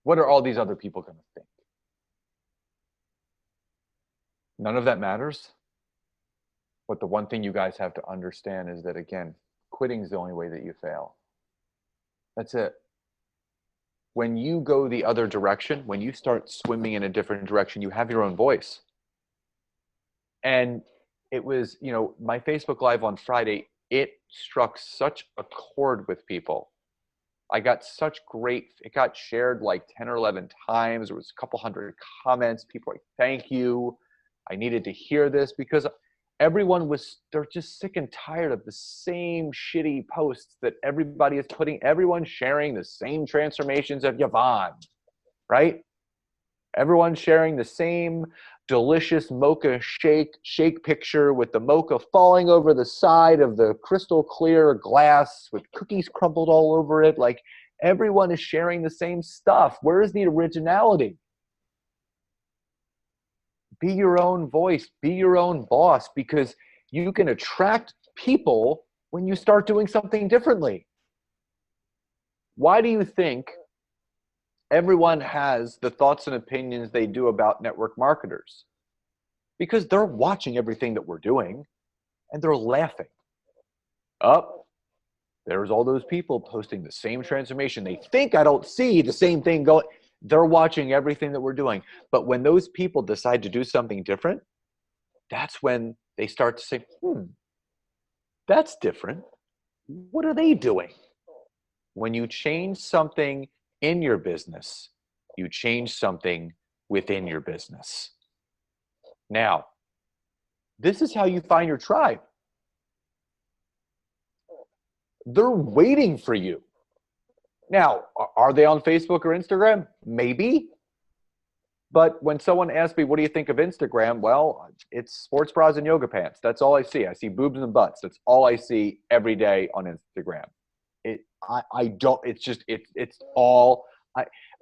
What are all these other people going to think? None of that matters. But the one thing you guys have to understand is that, again, quitting is the only way that you fail. That's it. When you go the other direction, when you start swimming in a different direction, you have your own voice. And it was, my Facebook Live on Friday, it struck such a chord with people. I got it got shared like 10 or 11 times. There was a couple hundred comments. People were like, thank you. I needed to hear this, because they're just sick and tired of the same shitty posts that everybody is putting. Everyone's sharing the same transformations of Yvonne, right? Everyone's sharing the same delicious mocha shake picture with the mocha falling over the side of the crystal clear glass with cookies crumbled all over it. Like, everyone is sharing the same stuff. Where is the originality? Be your own voice, be your own boss, because you can attract people when you start doing something differently. Why do you think everyone has the thoughts and opinions they do about network marketers? Because they're watching everything that we're doing and they're laughing. Up, there's all those people posting the same transformation. They think I don't see the same thing going. They're watching everything that we're doing. But when those people decide to do something different, that's when they start to say, that's different. What are they doing? When you change something in your business, you change something within your business. Now, this is how you find your tribe. They're waiting for you. Now, are they on Facebook or Instagram? Maybe. But when someone asks me, what do you think of Instagram? Well, it's sports bras and yoga pants. That's all I see. I see boobs and butts. That's all I see every day on Instagram. It's all,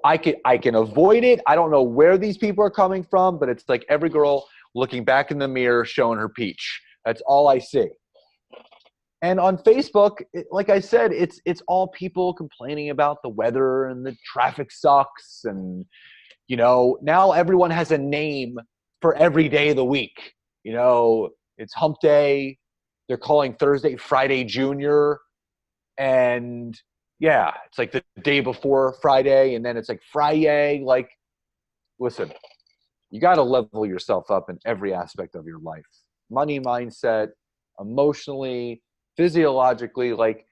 I can avoid it. I don't know where these people are coming from, but it's like every girl looking back in the mirror showing her peach. That's all I see. And on Facebook, like I said, it's all people complaining about the weather and the traffic sucks. And, you know, now everyone has a name for every day of the week. You know, it's hump day. They're calling Thursday, Friday Junior. And yeah, it's like the day before Friday. And then it's like Friday. Like, listen, you got to level yourself up in every aspect of your life. Money mindset, emotionally, physiologically. Like,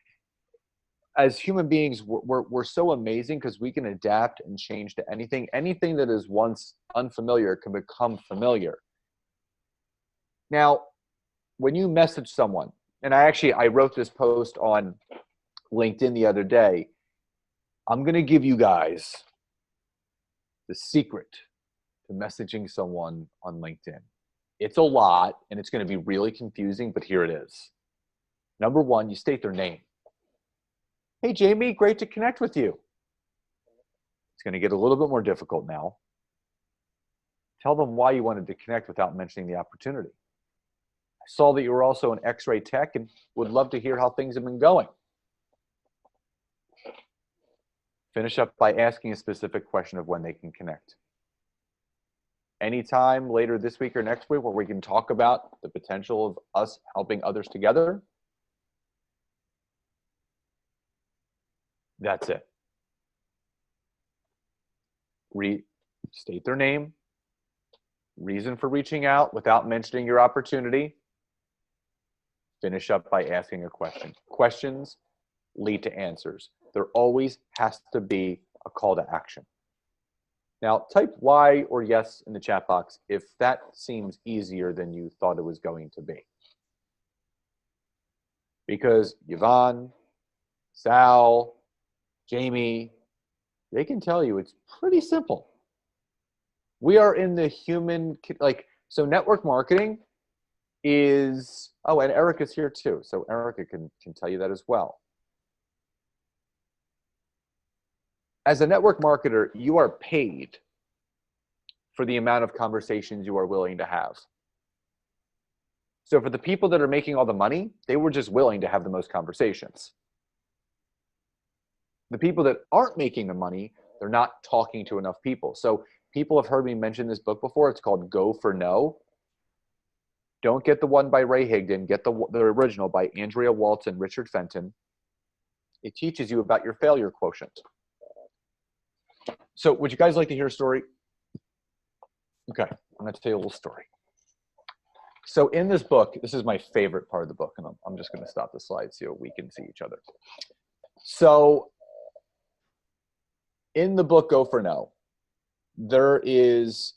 as human beings, we're so amazing because we can adapt and change to anything. Anything that is once unfamiliar can become familiar. Now, when you message someone, and I wrote this post on LinkedIn the other day, I'm going to give you guys the secret to messaging someone on LinkedIn. It's a lot, and it's going to be really confusing, but here it is. Number one, you state their name. Hey, Jamie, great to connect with you. It's going to get a little bit more difficult now. Tell them why you wanted to connect without mentioning the opportunity. I saw that you were also in X-ray tech and would love to hear how things have been going. Finish up by asking a specific question of when they can connect. Anytime later this week or next week where we can talk about the potential of us helping others together. That's it. State their name, reason for reaching out without mentioning your opportunity. Finish up by asking a question. Questions lead to answers. There always has to be a call to action. Now, type Y or yes in the chat box if that seems easier than you thought it was going to be. Because Yvonne, Sal, Jamie, they can tell you it's pretty simple. We are in the human, so network marketing is, oh, and Erica's here too. So Erica can tell you that as well. As a network marketer, you are paid for the amount of conversations you are willing to have. So for the people that are making all the money, they were just willing to have the most conversations. The people that aren't making the money, they're not talking to enough people. So people have heard me mention this book before. It's called Go for No. Don't get the one by Ray Higdon. Get the original by Andrea Waltz and Richard Fenton. It teaches you about your failure quotient. So would you guys like to hear a story? Okay, I'm going to tell you a little story. So in this book, this is my favorite part of the book, and I'm just going to stop the slide so we can see each other. So in the book Go for No, there is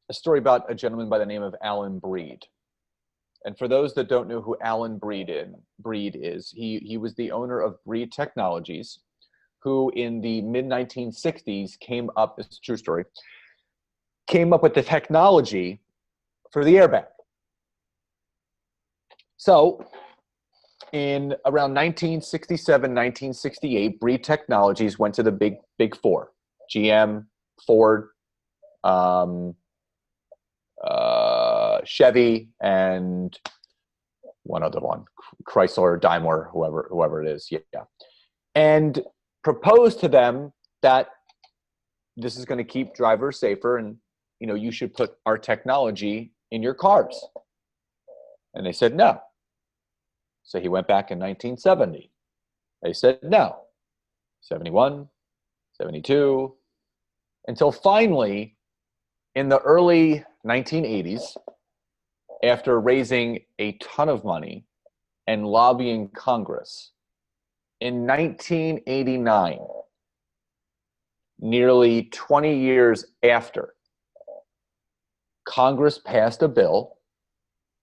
a story about a gentleman by the name of Alan Breed. And for those that don't know who Alan Breed is, he was the owner of Breed Technologies, who in the mid-1960s came up, it's a true story, came up with the technology for the airbag. So in around 1967, 1968, Breed Technologies went to the big four, GM, Ford, Chevy, and one other one, Chrysler, Daimler, whoever it is. Yeah. And proposed to them that this is going to keep drivers safer, and you should put our technology in your cars. And they said no. So he went back in 1970. They said no. 71, 72, until finally in the early 1980s, after raising a ton of money and lobbying Congress, in 1989, nearly 20 years after, Congress passed a bill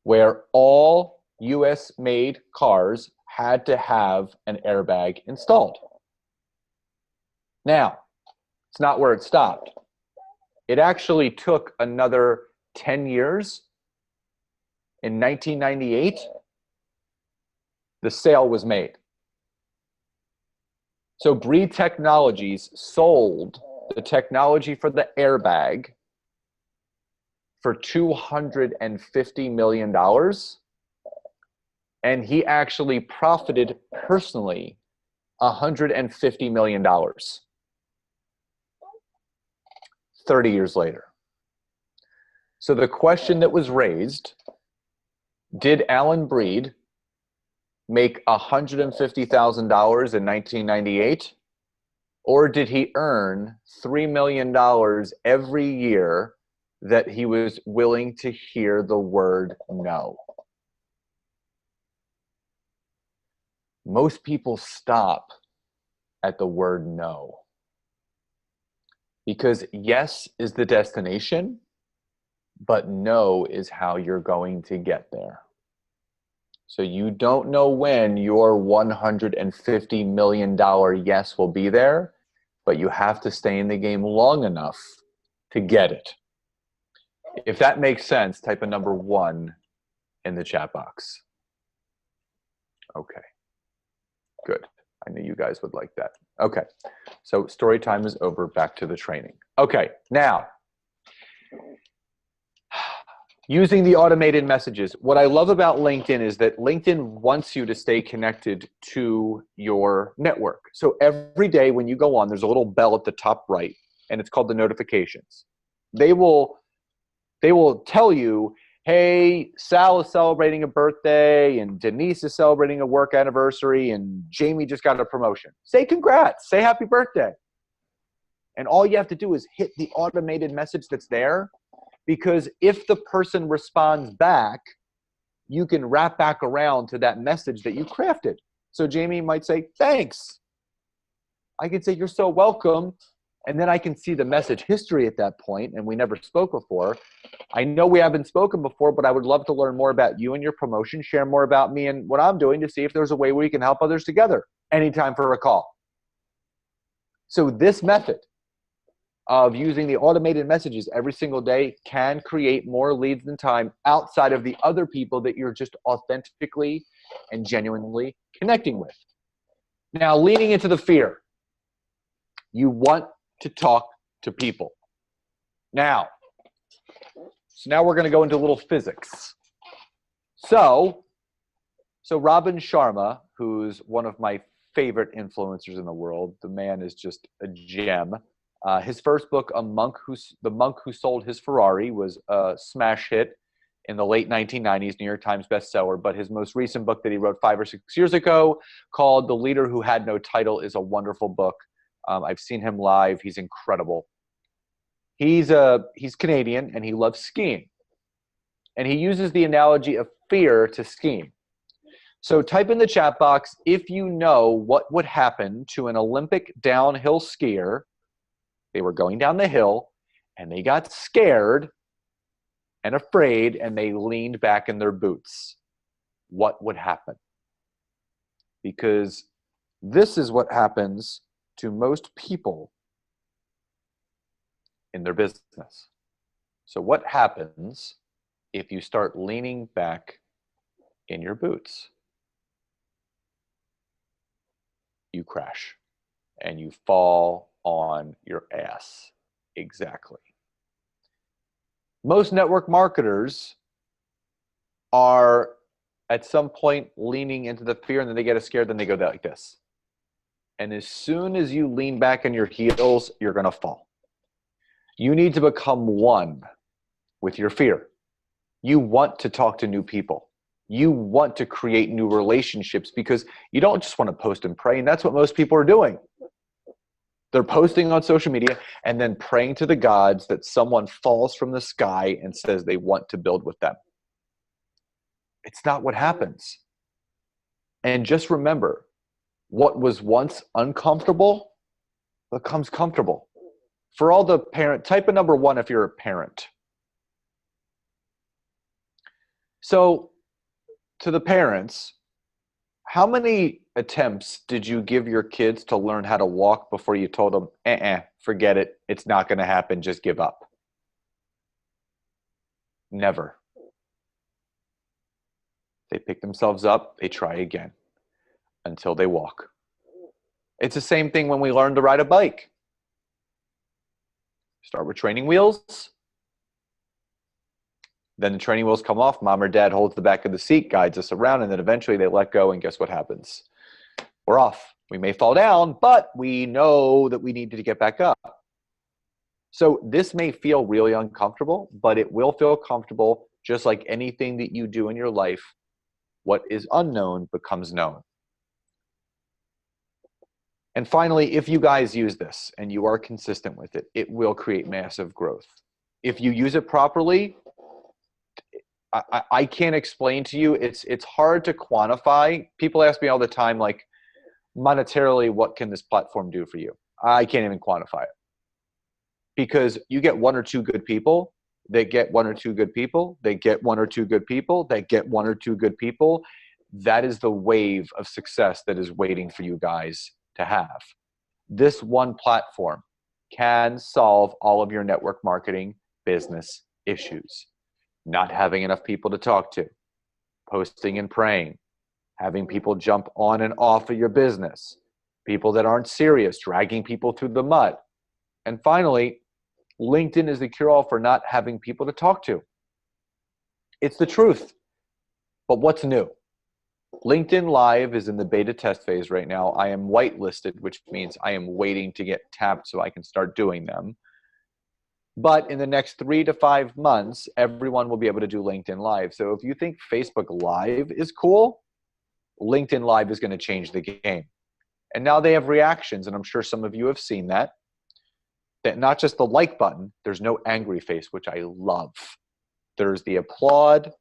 where all US-made cars had to have an airbag installed. Now, it's not where it stopped. It actually took another 10 years. In 1998, the sale was made. So Breed Technologies sold the technology for the airbag for $250 million. And he actually profited personally $150 million 30 years later. So the question that was raised, did Alan Breed make $150,000 in 1998? Or did he earn $3 million every year that he was willing to hear the word no? Most people stop at the word no. Because yes is the destination, but no is how you're going to get there. So you don't know when your $150 million yes will be there, but you have to stay in the game long enough to get it. If that makes sense, type a number 1 in the chat box. Okay, good. I knew you guys would like that. Okay, so story time is over. Back to the training. Okay, now, using the automated messages. What I love about LinkedIn is that LinkedIn wants you to stay connected to your network. So every day when you go on, there's a little bell at the top right, and it's called the notifications. They will tell you, hey, Sal is celebrating a birthday, and Denise is celebrating a work anniversary, and Jamie just got a promotion. Say congrats, say happy birthday. And all you have to do is hit the automated message that's there, because if the person responds back, you can wrap back around to that message that you crafted. So Jamie might say, thanks. I can say, you're so welcome. And then I can see the message history at that point, and we never spoke before. I know we haven't spoken before, but I would love to learn more about you and your promotion, share more about me and what I'm doing to see if there's a way we can help others together. Anytime for a call. So this method of using the automated messages every single day can create more leads than time outside of the other people that you're just authentically and genuinely connecting with. Now, leaning into the fear. You want to talk to people. Now we're going to go into a little physics. So Robin Sharma, who's one of my favorite influencers in the world, the man is just a gem. His first book, The Monk Who Sold His Ferrari, was a smash hit in the late 1990s, New York Times bestseller. But his most recent book that he wrote 5 or 6 years ago, called The Leader Who Had No Title, is a wonderful book. I've seen him live. He's incredible. He's Canadian, and he loves skiing. And he uses the analogy of fear to skiing. So type in the chat box if you know what would happen to an Olympic downhill skier. They were going down the hill, and they got scared and afraid, and they leaned back in their boots. What would happen? Because this is what happens to most people in their business. So what happens if you start leaning back in your boots? You crash, and you fall on your ass. Exactly. Most network marketers are at some point leaning into the fear, and then they get scared, then they go like this. And as soon as you lean back on your heels, you're going to fall. You need to become one with your fear. You want to talk to new people. You want to create new relationships because you don't just want to post and pray. And that's what most people are doing. They're posting on social media and then praying to the gods that someone falls from the sky and says they want to build with them. It's not what happens. And just remember, what was once uncomfortable becomes comfortable. For all the parent, type a number 1 if you're a parent. So, to the parents, how many attempts did you give your kids to learn how to walk before you told them, forget it, it's not going to happen, just give up? Never. They pick themselves up, they try again until they walk. It's the same thing when we learn to ride a bike. Start with training wheels. Then the training wheels come off. Mom or dad holds the back of the seat, guides us around, and then eventually they let go, and guess what happens? We're off. We may fall down, but we know that we need to get back up. So this may feel really uncomfortable, but it will feel comfortable just like anything that you do in your life. What is unknown becomes known. And finally, if you guys use this and you are consistent with it, it will create massive growth. If you use it properly, I can't explain to you. It's hard to quantify. People ask me all the time, like, monetarily, what can this platform do for you? I can't even quantify it. Because you get 1 or 2 good people, they get 1 or 2 good people, they get 1 or 2 good people, they get 1 or 2 good people. That is the wave of success that is waiting for you guys to have. This one platform can solve all of your network marketing business issues. Not having enough people to talk to, posting and praying, having people jump on and off of your business, people that aren't serious, dragging people through the mud. And finally, LinkedIn is the cure-all for not having people to talk to. It's the truth. But what's new? LinkedIn Live is in the beta test phase right now. I am whitelisted, which means I am waiting to get tapped so I can start doing them. But in the next 3 to 5 months, everyone will be able to do LinkedIn Live. So if you think Facebook Live is cool, LinkedIn Live is going to change the game. And now they have reactions, and I'm sure some of you have seen that. That not just the like button, there's no angry face, which I love. There's the applaud,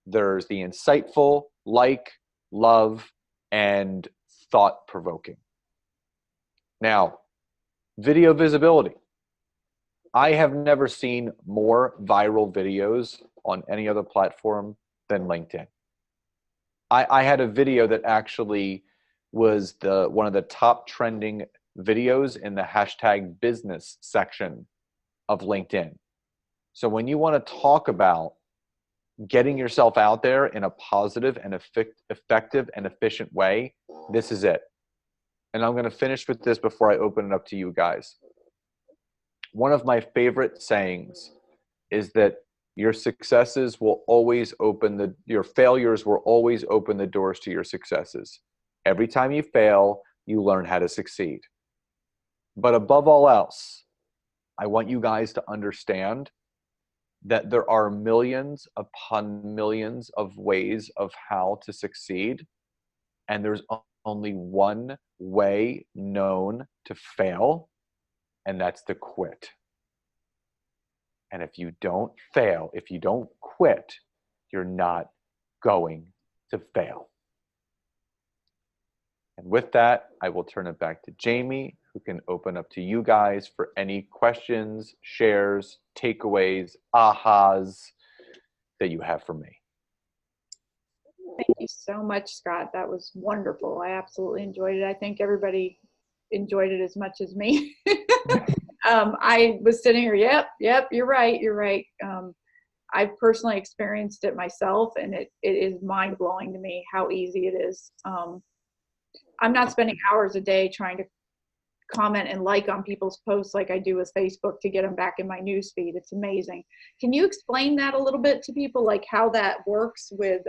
there's the insightful, like, love, and thought-provoking. Now, video visibility. I have never seen more viral videos on any other platform than LinkedIn. I had a video that actually was one of the top trending videos in the hashtag business section of LinkedIn. So when you want to talk about getting yourself out there in a positive and effective and efficient way, this is it. And I'm going to finish with this before I open it up to you guys. One of my favorite sayings is that your successes will always your failures will always open the doors to your successes. Every time you fail, you learn how to succeed. But above all else, I want you guys to understand that there are millions upon millions of ways of how to succeed. And there's only one way known to fail, and that's to quit. And if you don't fail, if you don't quit, you're not going to fail. And with that, I will turn it back to Jamie, who can open up to you guys for any questions, shares, takeaways, ahas that you have for me. Thank you so much, Scott. That was wonderful. I absolutely enjoyed it. I think everybody enjoyed it as much as me. I was sitting here, yep, you're right. I've personally experienced it myself, and it is mind-blowing to me how easy it is. I'm not spending hours a day trying to comment and like on people's posts like I do with Facebook to get them back in my newsfeed. It's amazing. Can you explain that a little bit to people, like how that works with,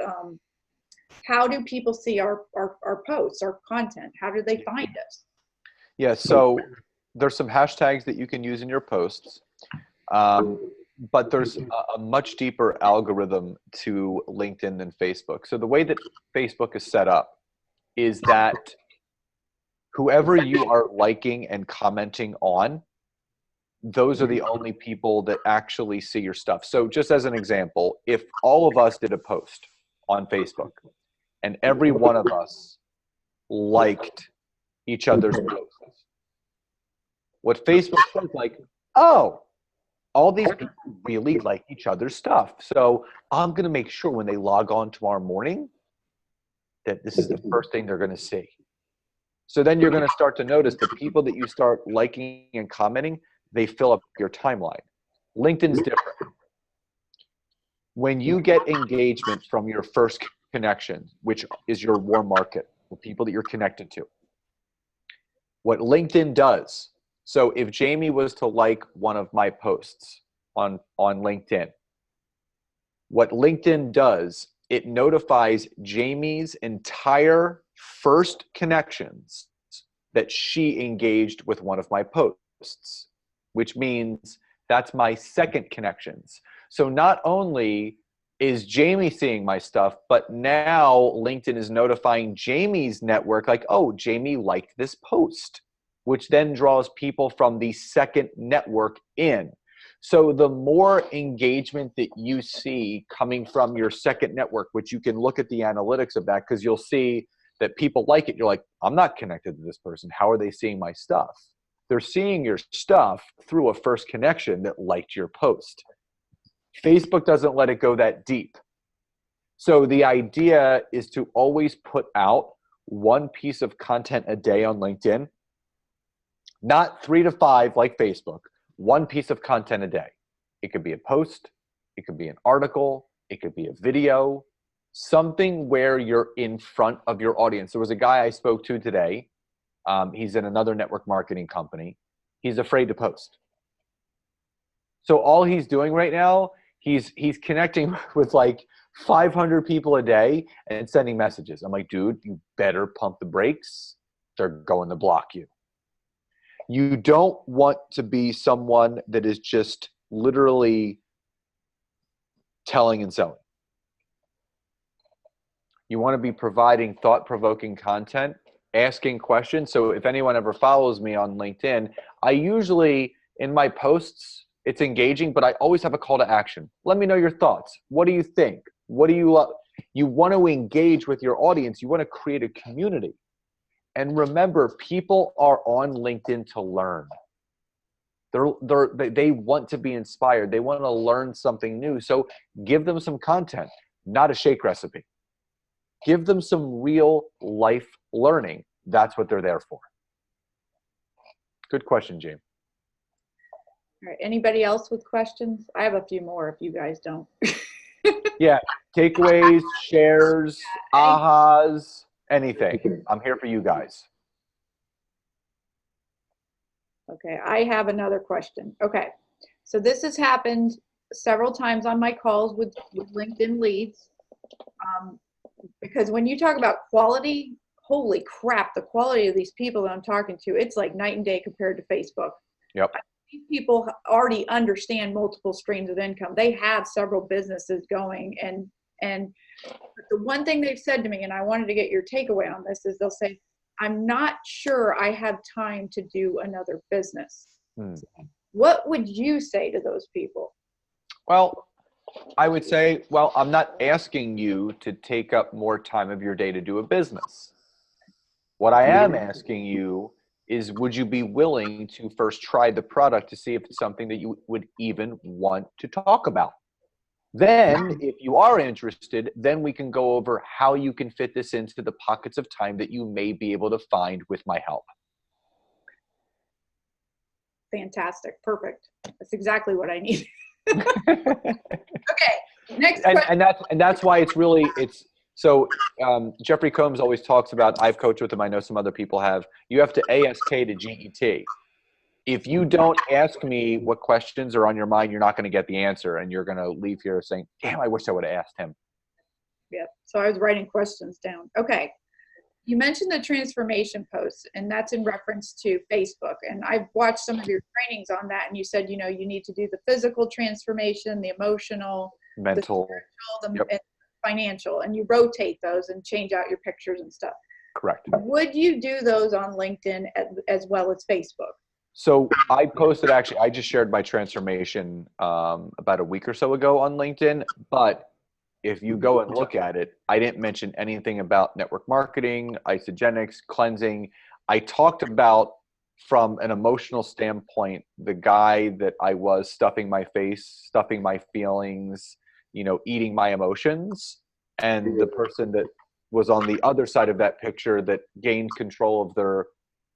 how do people see our posts, our content? How do they find us? Yeah, so there's some hashtags that you can use in your posts, but there's a much deeper algorithm to LinkedIn than Facebook. So the way that Facebook is set up is that whoever you are liking and commenting on, those are the only people that actually see your stuff. So just as an example, if all of us did a post on Facebook and every one of us liked each other's posts, what Facebook says, like, oh, all these people really like each other's stuff. So I'm going to make sure when they log on tomorrow morning that this is the first thing they're going to see. So then you're going to start to notice the people that you start liking and commenting, they fill up your timeline. LinkedIn's different. When you get engagement from your first connection, which is your warm market, the people that you're connected to, what LinkedIn does, so if Jamie was to like one of my posts on LinkedIn, what LinkedIn does, it notifies Jamie's entire first connections that she engaged with one of my posts, which means that's my second connections. So not only is Jamie seeing my stuff, but now LinkedIn is notifying Jamie's network like, oh, Jamie liked this post, which then draws people from the second network in. So the more engagement that you see coming from your second network, which you can look at the analytics of that, because you'll see that people like it. You're like, I'm not connected to this person. How are they seeing my stuff? They're seeing your stuff through a first connection that liked your post. Facebook doesn't let it go that deep. So the idea is to always put out one piece of content a day on LinkedIn, not 3 to 5 like Facebook, one piece of content a day. It could be a post, it could be an article, it could be a video, something where you're in front of your audience. There was a guy I spoke to today. He's in another network marketing company. He's afraid to post. So all he's doing right now, he's connecting with like 500 people a day and sending messages. I'm like, dude, you better pump the brakes. They're going to block you. You don't want to be someone that is just literally telling and selling. You want to be providing thought-provoking content, asking questions. So if anyone ever follows me on LinkedIn, I usually, in my posts, it's engaging, but I always have a call to action. Let me know your thoughts. What do you think? What do you love? You want to engage with your audience. You want to create a community. And remember, people are on LinkedIn to learn. They want to be inspired. They want to learn something new. So give them some content, not a shake recipe. Give them some real life learning. That's what they're there for. Good question, James. All right. Anybody else with questions? I have a few more if you guys don't. Yeah. Takeaways, shares, ahas, anything. I'm here for you guys. Okay. I have another question. Okay. So this has happened several times on my calls with LinkedIn leads. Because when you talk about quality, holy crap, the quality of these people that I'm talking to, it's like night and day compared to Facebook. Yep. These people already understand multiple streams of income. They have several businesses going, and the one thing they've said to me, and I wanted to get your takeaway on this, is they'll say, I'm not sure I have time to do another business. What would you say to those people? Well, I would say, well, I'm not asking you to take up more time of your day to do a business. What I am asking you is, would you be willing to first try the product to see if it's something that you would even want to talk about? Then, if you are interested, then we can go over how you can fit this into the pockets of time that you may be able to find with my help. Fantastic. Perfect. That's exactly what I need. Okay. Next question. And that's why it's really, so Jeffrey Combs always talks about, I've coached with him, I know some other people have, you have to ASK to GET. If you don't ask me what questions are on your mind, you're not going to get the answer, and you're going to leave here saying, damn, I wish I would have asked him. Yeah. So I was writing questions down. Okay. You mentioned the transformation posts, and that's in reference to Facebook. And I've watched some of your trainings on that, and you said, you know, you need to do the physical transformation, the emotional, Mental. the spiritual, Yep. and financial, and you rotate those and change out your pictures and stuff. Correct. Would you do those on LinkedIn as well as Facebook? So I posted, actually, I just shared my transformation about a week or so ago on LinkedIn, but if you go and look at it, I didn't mention anything about network marketing, isogenics, cleansing. I talked about, from an emotional standpoint, the guy that I was, stuffing my face, stuffing my feelings, you know, eating my emotions, and the person that was on the other side of that picture that gained control of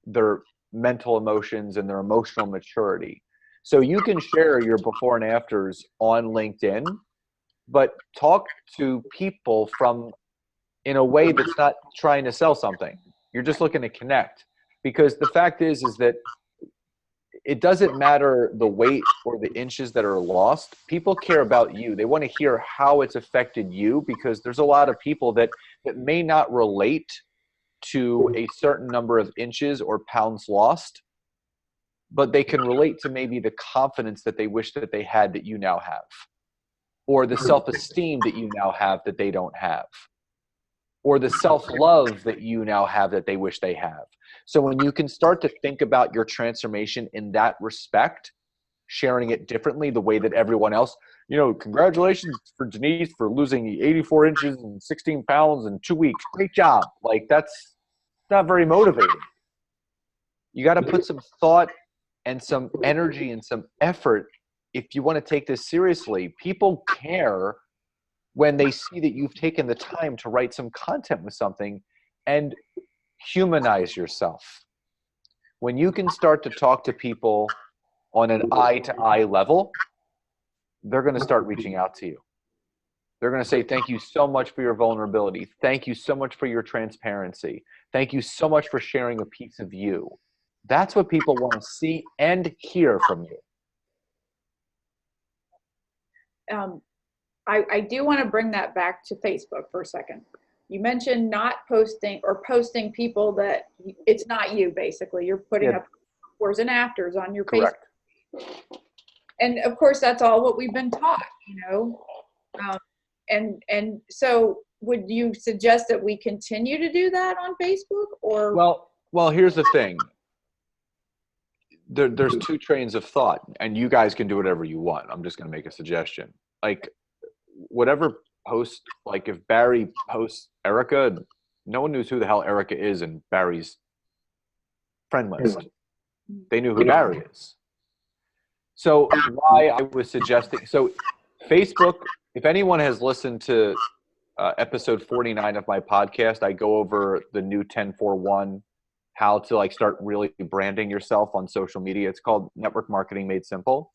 their mental emotions and their emotional maturity. So you can share your before and afters on LinkedIn, but talk to people in a way that's not trying to sell something. You're just looking to connect. Because the fact is that it doesn't matter the weight or the inches that are lost. People care about you. They want to hear how it's affected you, because there's a lot of people that may not relate to a certain number of inches or pounds lost, but they can relate to maybe the confidence that they wish that they had that you now have, or the self-esteem that you now have that they don't have, or the self-love that you now have that they wish they have. So when you can start to think about your transformation in that respect, sharing it differently, the way that everyone else, you know, congratulations for Denise for losing 84 inches and 16 pounds in 2 weeks. Great job. Like, that's not very motivating. You got to put some thought and some energy and some effort if you want to take this seriously. People care when they see that you've taken the time to write some content with something and humanize yourself. When you can start to talk to people on an eye-to-eye level, they're going to start reaching out to you. They're going to say, thank you so much for your vulnerability. Thank you so much for your transparency. Thank you so much for sharing a piece of you. That's what people want to see and hear from you. I do want to bring that back to Facebook for a second. You mentioned not posting, or posting people that it's not you, basically. You're putting up befores and afters on your Correct. Facebook. And of course, that's all what we've been taught, you know. And so would you suggest that we continue to do that on Facebook, or? Well, here's the thing. There's two trains of thought, and you guys can do whatever you want. I'm just going to make a suggestion. Like, whatever post, like if Barry posts Erica, no one knows who the hell Erica is in Barry's friend list. They knew who Barry is. So why I was suggesting, so Facebook, if anyone has listened to episode 49 of my podcast, I go over the new 10-4-1, how to like start really branding yourself on social media. It's called Network Marketing Made Simple.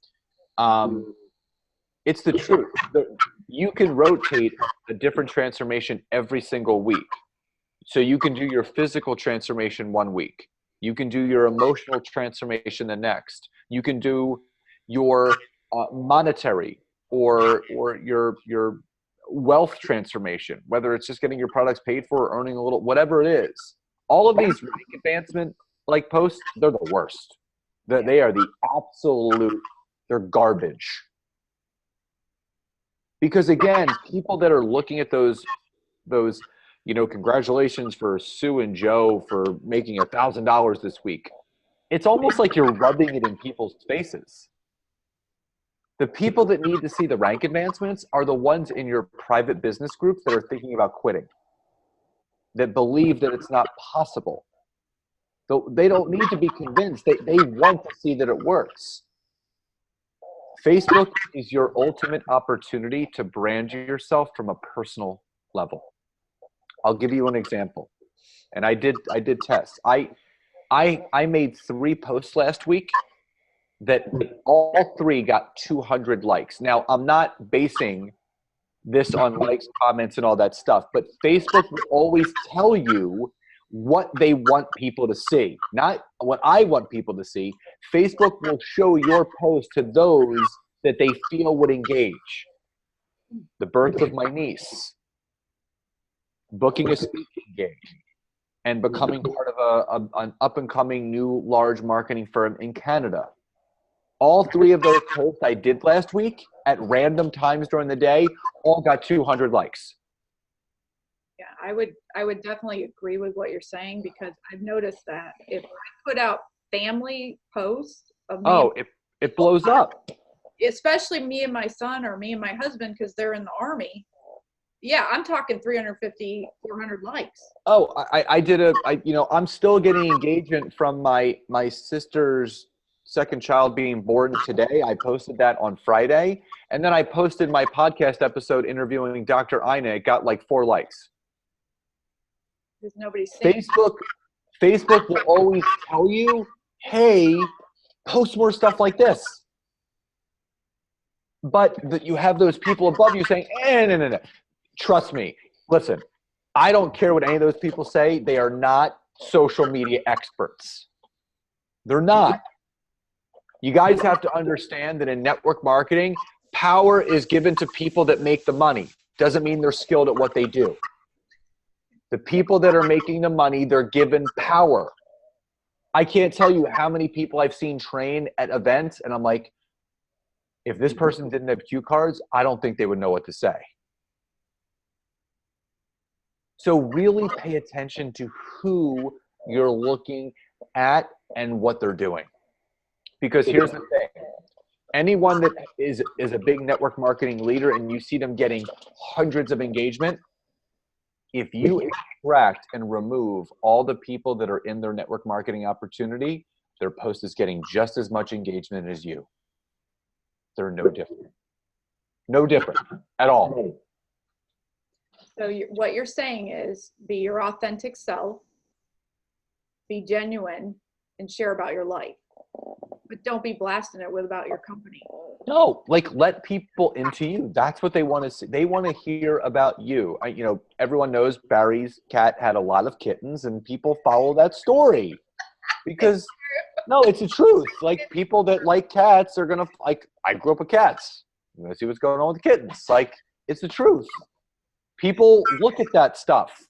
It's the truth. You can rotate a different transformation every single week. So you can do your physical transformation 1 week. You can do your emotional transformation the next. You can do your monetary or your wealth transformation, whether it's just getting your products paid for or earning a little, whatever it is. All of these rank advancement like posts, they're the worst. They are the absolute, they're garbage. Because again, people that are looking at those, you know, congratulations for Sue and Joe for making $1,000 this week. It's almost like you're rubbing it in people's faces. The people that need to see the rank advancements are the ones in your private business groups that are thinking about quitting, that believe that it's not possible. They don't need to be convinced. They want to see that it works. Facebook is your ultimate opportunity to brand yourself from a personal level. I'll give you an example. And I did tests. I made 3 posts last week that all 3 got 200 likes. Now, I'm not basing this on likes, comments, and all that stuff, but Facebook will always tell you what they want people to see, not what I want people to see. Facebook will show your post to those that they feel would engage. The birth of my niece, booking a speaking gig, and becoming part of an up-and-coming new large marketing firm in Canada. All 3 of those posts I did last week at random times during the day all got 200 likes. Yeah, I would definitely agree with what you're saying, because I've noticed that if I put out family posts of me, it blows up. Especially me and my son or me and my husband, because they're in the Army. Yeah, I'm talking 350, 400 likes. Oh, I'm still getting engagement from my sister's second child being born today. I posted that on Friday. And then I posted my podcast episode interviewing Dr. Ina. It got like 4 likes. Because nobody's saying Facebook will always tell you, hey, post more stuff like this. But that you have those people above you saying, no. Trust me. Listen, I don't care what any of those people say. They are not social media experts. They're not. You guys have to understand that in network marketing, power is given to people that make the money. Doesn't mean they're skilled at what they do. The people that are making the money, they're given power. I can't tell you how many people I've seen train at events, and I'm like, if this person didn't have cue cards, I don't think they would know what to say. So really pay attention to who you're looking at and what they're doing. Because here's the thing. Anyone that is a big network marketing leader and you see them getting hundreds of engagement, if you extract and remove all the people that are in their network marketing opportunity, their post is getting just as much engagement as you. They're no different. No different at all. So what you're saying is, be your authentic self, be genuine, and share about your life. But don't be blasting it about your company. No, like let people into you. That's what they want to see. They want to hear about you. Everyone knows Barry's cat had a lot of kittens, and people follow that story because no, it's the truth. Like people that like cats are gonna like. I grew up with cats. I'm gonna see what's going on with the kittens. Like it's the truth. People look at that stuff.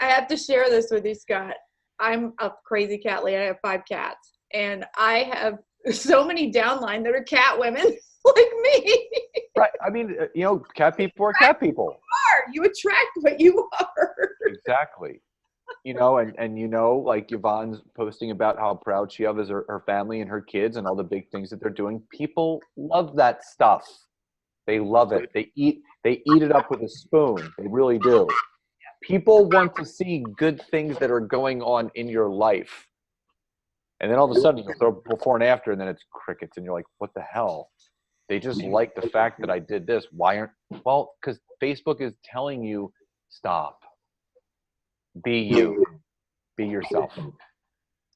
I have to share this with you, Scott. I'm a crazy cat lady. I have 5 cats, and I have so many downline that are cat women like me. Right. I mean, cat people are cat people. You attract what you are. Exactly. And like Yvonne's posting about how proud she is of her family and her kids and all the big things that they're doing. People love that stuff. They love it. They eat it up with a spoon. They really do. People want to see good things that are going on in your life. And then all of a sudden you throw before and after, and then it's crickets, and you're like, what the hell? They just like the fact that I did this. Well, because Facebook is telling you, stop. Be you. Be yourself.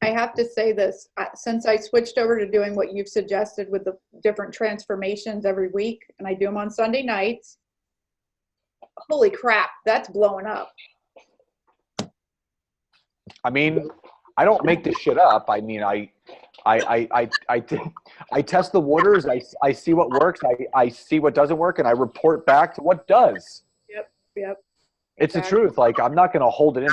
I have to say this, since I switched over to doing what you've suggested with the different transformations every week, and I do them on Sunday nights, holy crap, that's blowing up. I mean, I don't make this shit up. I mean, I test the waters. I see what works. I see what doesn't work, and I report back to what does. Yep. It's the truth. Like, I'm not going to hold it in.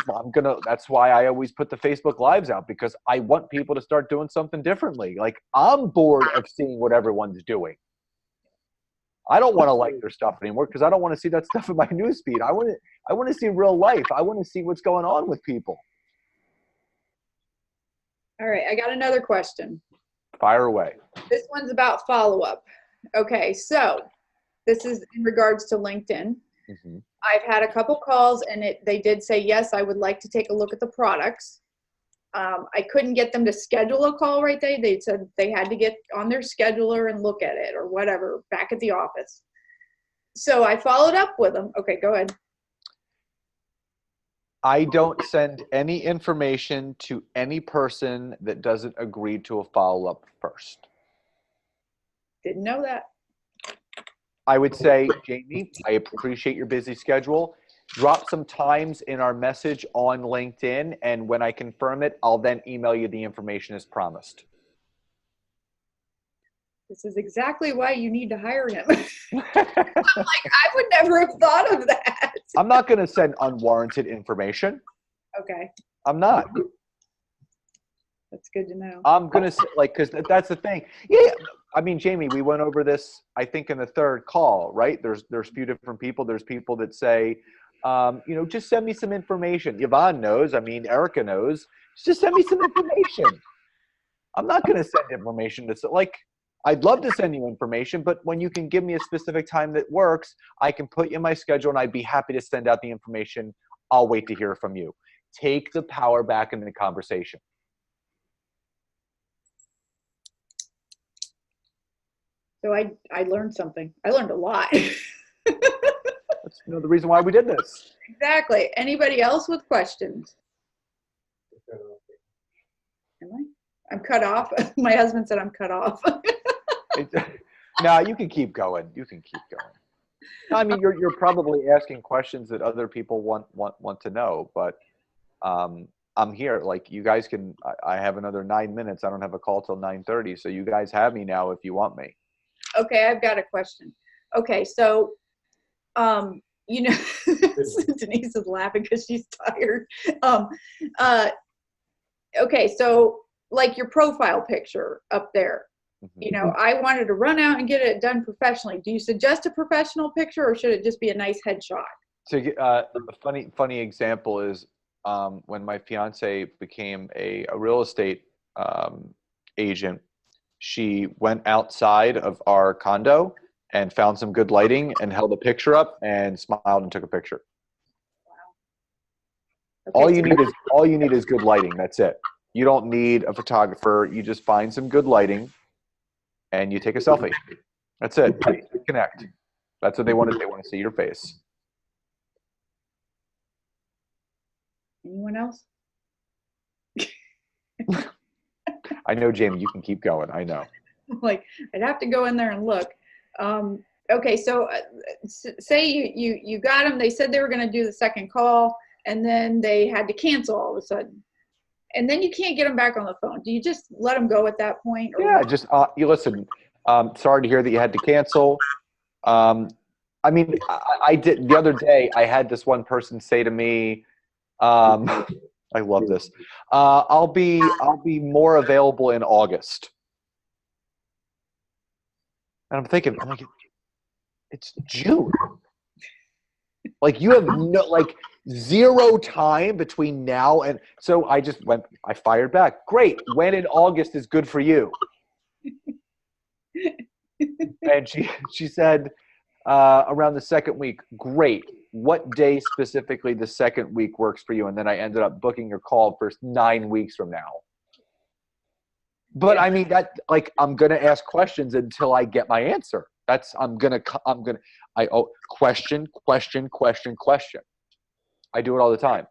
That's why I always put the Facebook Lives out, because I want people to start doing something differently. Like, I'm bored of seeing what everyone's doing. I don't want to like their stuff anymore because I don't want to see that stuff in my newsfeed. I want to see real life. I want to see what's going on with people. All right, I got another question. Fire away. This one's about follow-up. Okay, so this is in regards to LinkedIn. Mm-hmm. I've had a couple calls, and they did say, yes, I would like to take a look at the products. I couldn't get them to schedule a call right there. They said they had to get on their scheduler and look at it or whatever back at the office. So I followed up with them. Okay, go ahead. I don't send any information to any person that doesn't agree to a follow-up first. Didn't know that. I would say, Jamie, I appreciate your busy schedule. Drop some times in our message on LinkedIn, and when I confirm it, I'll then email you the information as promised. This is exactly why you need to hire him. I would never have thought of that. I'm not going to send unwarranted information. Okay. I'm not. That's good to know. I'm going to say, like, because that's the thing. Yeah. I mean, Jamie, we went over this, I think, in the third call, right? There's a few different people. There's people that say, just send me some information. Yvonne knows. I mean, Erica knows. Just send me some information. I'm not going to send information that's like, I'd love to send you information, but when you can give me a specific time that works, I can put you in my schedule and I'd be happy to send out the information. I'll wait to hear from you. Take the power back in the conversation. So I learned something. I learned a lot. That's the reason why we did this. Exactly. Anybody else with questions? Am I? I'm cut off. My husband said I'm cut off. No, you can keep going. You can keep going. I mean, you're probably asking questions that other people want to know, but I'm here. Like, you guys can. I have another 9 minutes. I don't have a call till 9:30, so you guys have me now if you want me. Okay, I've got a question. Okay, so Denise is laughing because she's tired. Okay, so like your profile picture up there, I wanted to run out and get it done professionally. Do you suggest a professional picture, or should it just be a nice headshot? So a funny example is when my fiance became a real estate agent. She went outside of our condo and found some good lighting and held a picture up and smiled and took a picture. Wow. Okay, all you need is good lighting. That's it. You don't need a photographer. You just find some good lighting and you take a selfie. That's it. Connect. That's what they want to. They want to see your face. Anyone else? I know, Jamie, you can keep going. I know. Like, I'd have to go in there and look. Okay, so say you got them. They said they were going to do the second call, and then they had to cancel all of a sudden. And then you can't get them back on the phone. Do you just let them go at that point? Or yeah, just you listen. Sorry to hear that you had to cancel. I mean, I did the other day. I had this one person say to me, I love this. I'll be more available in August. And I'm thinking, it's June. Like, you have zero time between now and so I fired back. Great. When in August is good for you? And she said around the second week. Great. What day specifically the second week works for you? And then I ended up booking your call for 9 weeks from now. But I mean, I'm going to ask questions until I get my answer. Question. I do it all the time.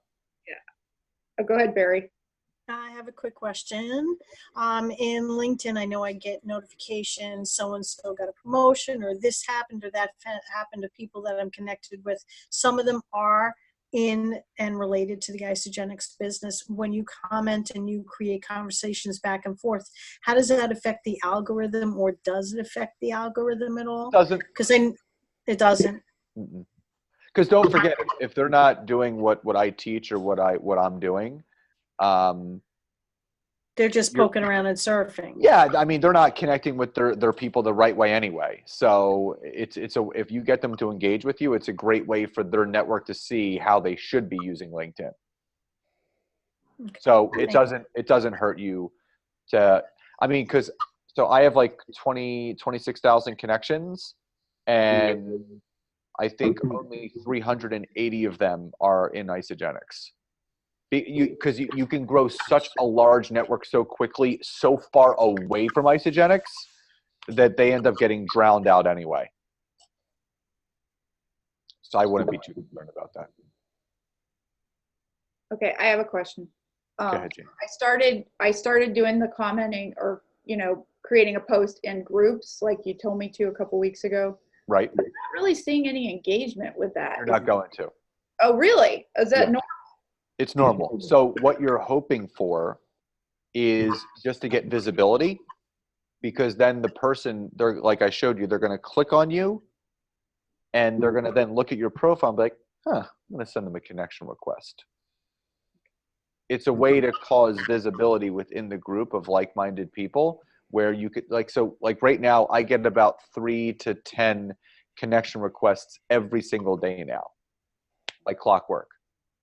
Yeah. Go ahead, Barry. I have a quick question. In LinkedIn, I know I get notifications, so-and-so got a promotion, or this happened, or that happened to people that I'm connected with. Some of them are in and related to the IsaGenics business. When you comment and you create conversations back and forth, how does that affect the algorithm, or does it affect the algorithm at all? It doesn't. Because it doesn't. Because don't forget, if they're not doing what I teach or what I'm doing, they're just poking around and surfing. Yeah, I mean, they're not connecting with their people the right way anyway. So if you get them to engage with you, it's a great way for their network to see how they should be using LinkedIn. Okay. So it doesn't hurt you to, I mean, so I have 26,000 connections, and I think only 380 of them are in IsaGenics. Because you can grow such a large network so quickly, so far away from IsaGenics, that they end up getting drowned out anyway. So I wouldn't be too concerned about that. Okay, I have a question. Go ahead, Jane. I started doing the commenting, or creating a post in groups like you told me to a couple weeks ago. Right. I'm not really seeing any engagement with that. You're not going to. Oh, really? Is that normal? It's normal. So what you're hoping for is just to get visibility, because then the person, they're like I showed you, they're going to click on you, and they're going to then look at your profile and be like, I'm going to send them a connection request. it's a way to cause visibility within the group of like-minded people where you could like right now I get about 3 to 10 connection requests every single day now, like clockwork.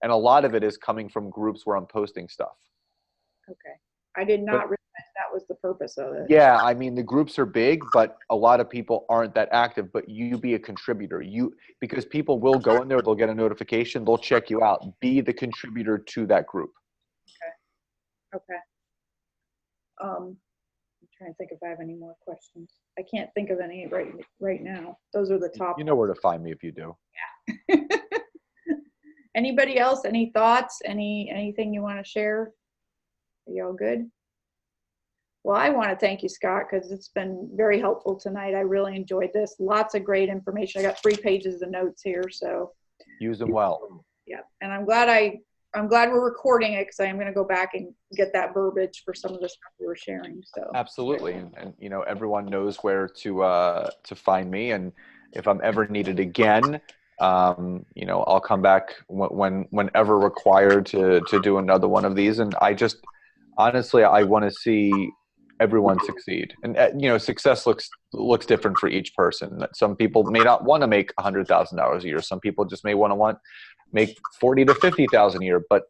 And a lot of it is coming from groups where I'm posting stuff. Okay. I did not realize that was the purpose of it. Yeah, I mean the groups are big, but a lot of people aren't that active. But you be a contributor. Because people will go in there, they'll get a notification, they'll check you out. Be the contributor to that group. Okay. I'm trying to think if I have any more questions. I can't think of any right now. Those are the top. You know where to find me if you do. Yeah. Anybody else? Any thoughts? Anything you want to share? Are you all good? Well, I want to thank you, Scott, because it's been very helpful tonight. I really enjoyed this. Lots of great information. I got 3 pages of notes here, so use them well. Yeah, and I'm glad we're recording it because I am going to go back and get that verbiage for some of the stuff we were sharing. So absolutely, and you know everyone knows where to find me, and if I'm ever needed again, you know I'll come back whenever required to do another one of these. And I just honestly I want to see everyone succeed, and you know success looks different for each person. Some people may not want to make $100,000 a year. Some people just may want to make 40 to 50,000 a year. But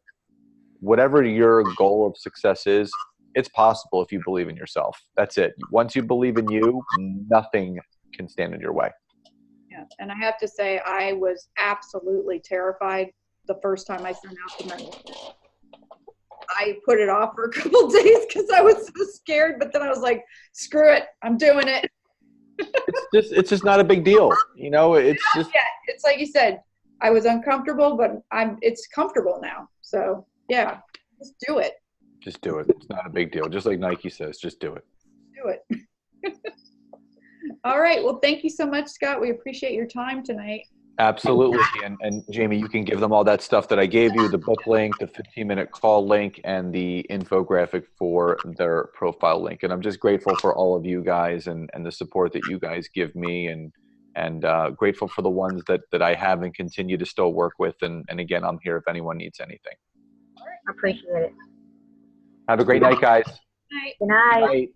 whatever your goal of success is, it's possible if you believe in yourself. That's it. Once you believe in you, nothing can stand in your way. Yeah, and I have to say I was absolutely terrified the first time I sent out the message. I put it off for a couple of days because I was so scared, but then I was like, screw it, I'm doing it. It's just not a big deal. You know, it's just. Yeah, it's like you said, I was uncomfortable, but it's comfortable now. So yeah, just do it. Just do it. It's not a big deal. Just like Nike says, just do it. Do it. All right. Well, thank you so much, Scott. We appreciate your time tonight. Absolutely. And Jamie, you can give them all that stuff that I gave you, the book link, the 15-minute call link, and the infographic for their profile link. And I'm just grateful for all of you guys and the support that you guys give me, and grateful for the ones that I have and continue to still work with. And again, I'm here if anyone needs anything. Appreciate it. Have a great night, guys. Good night. Good night. Good night.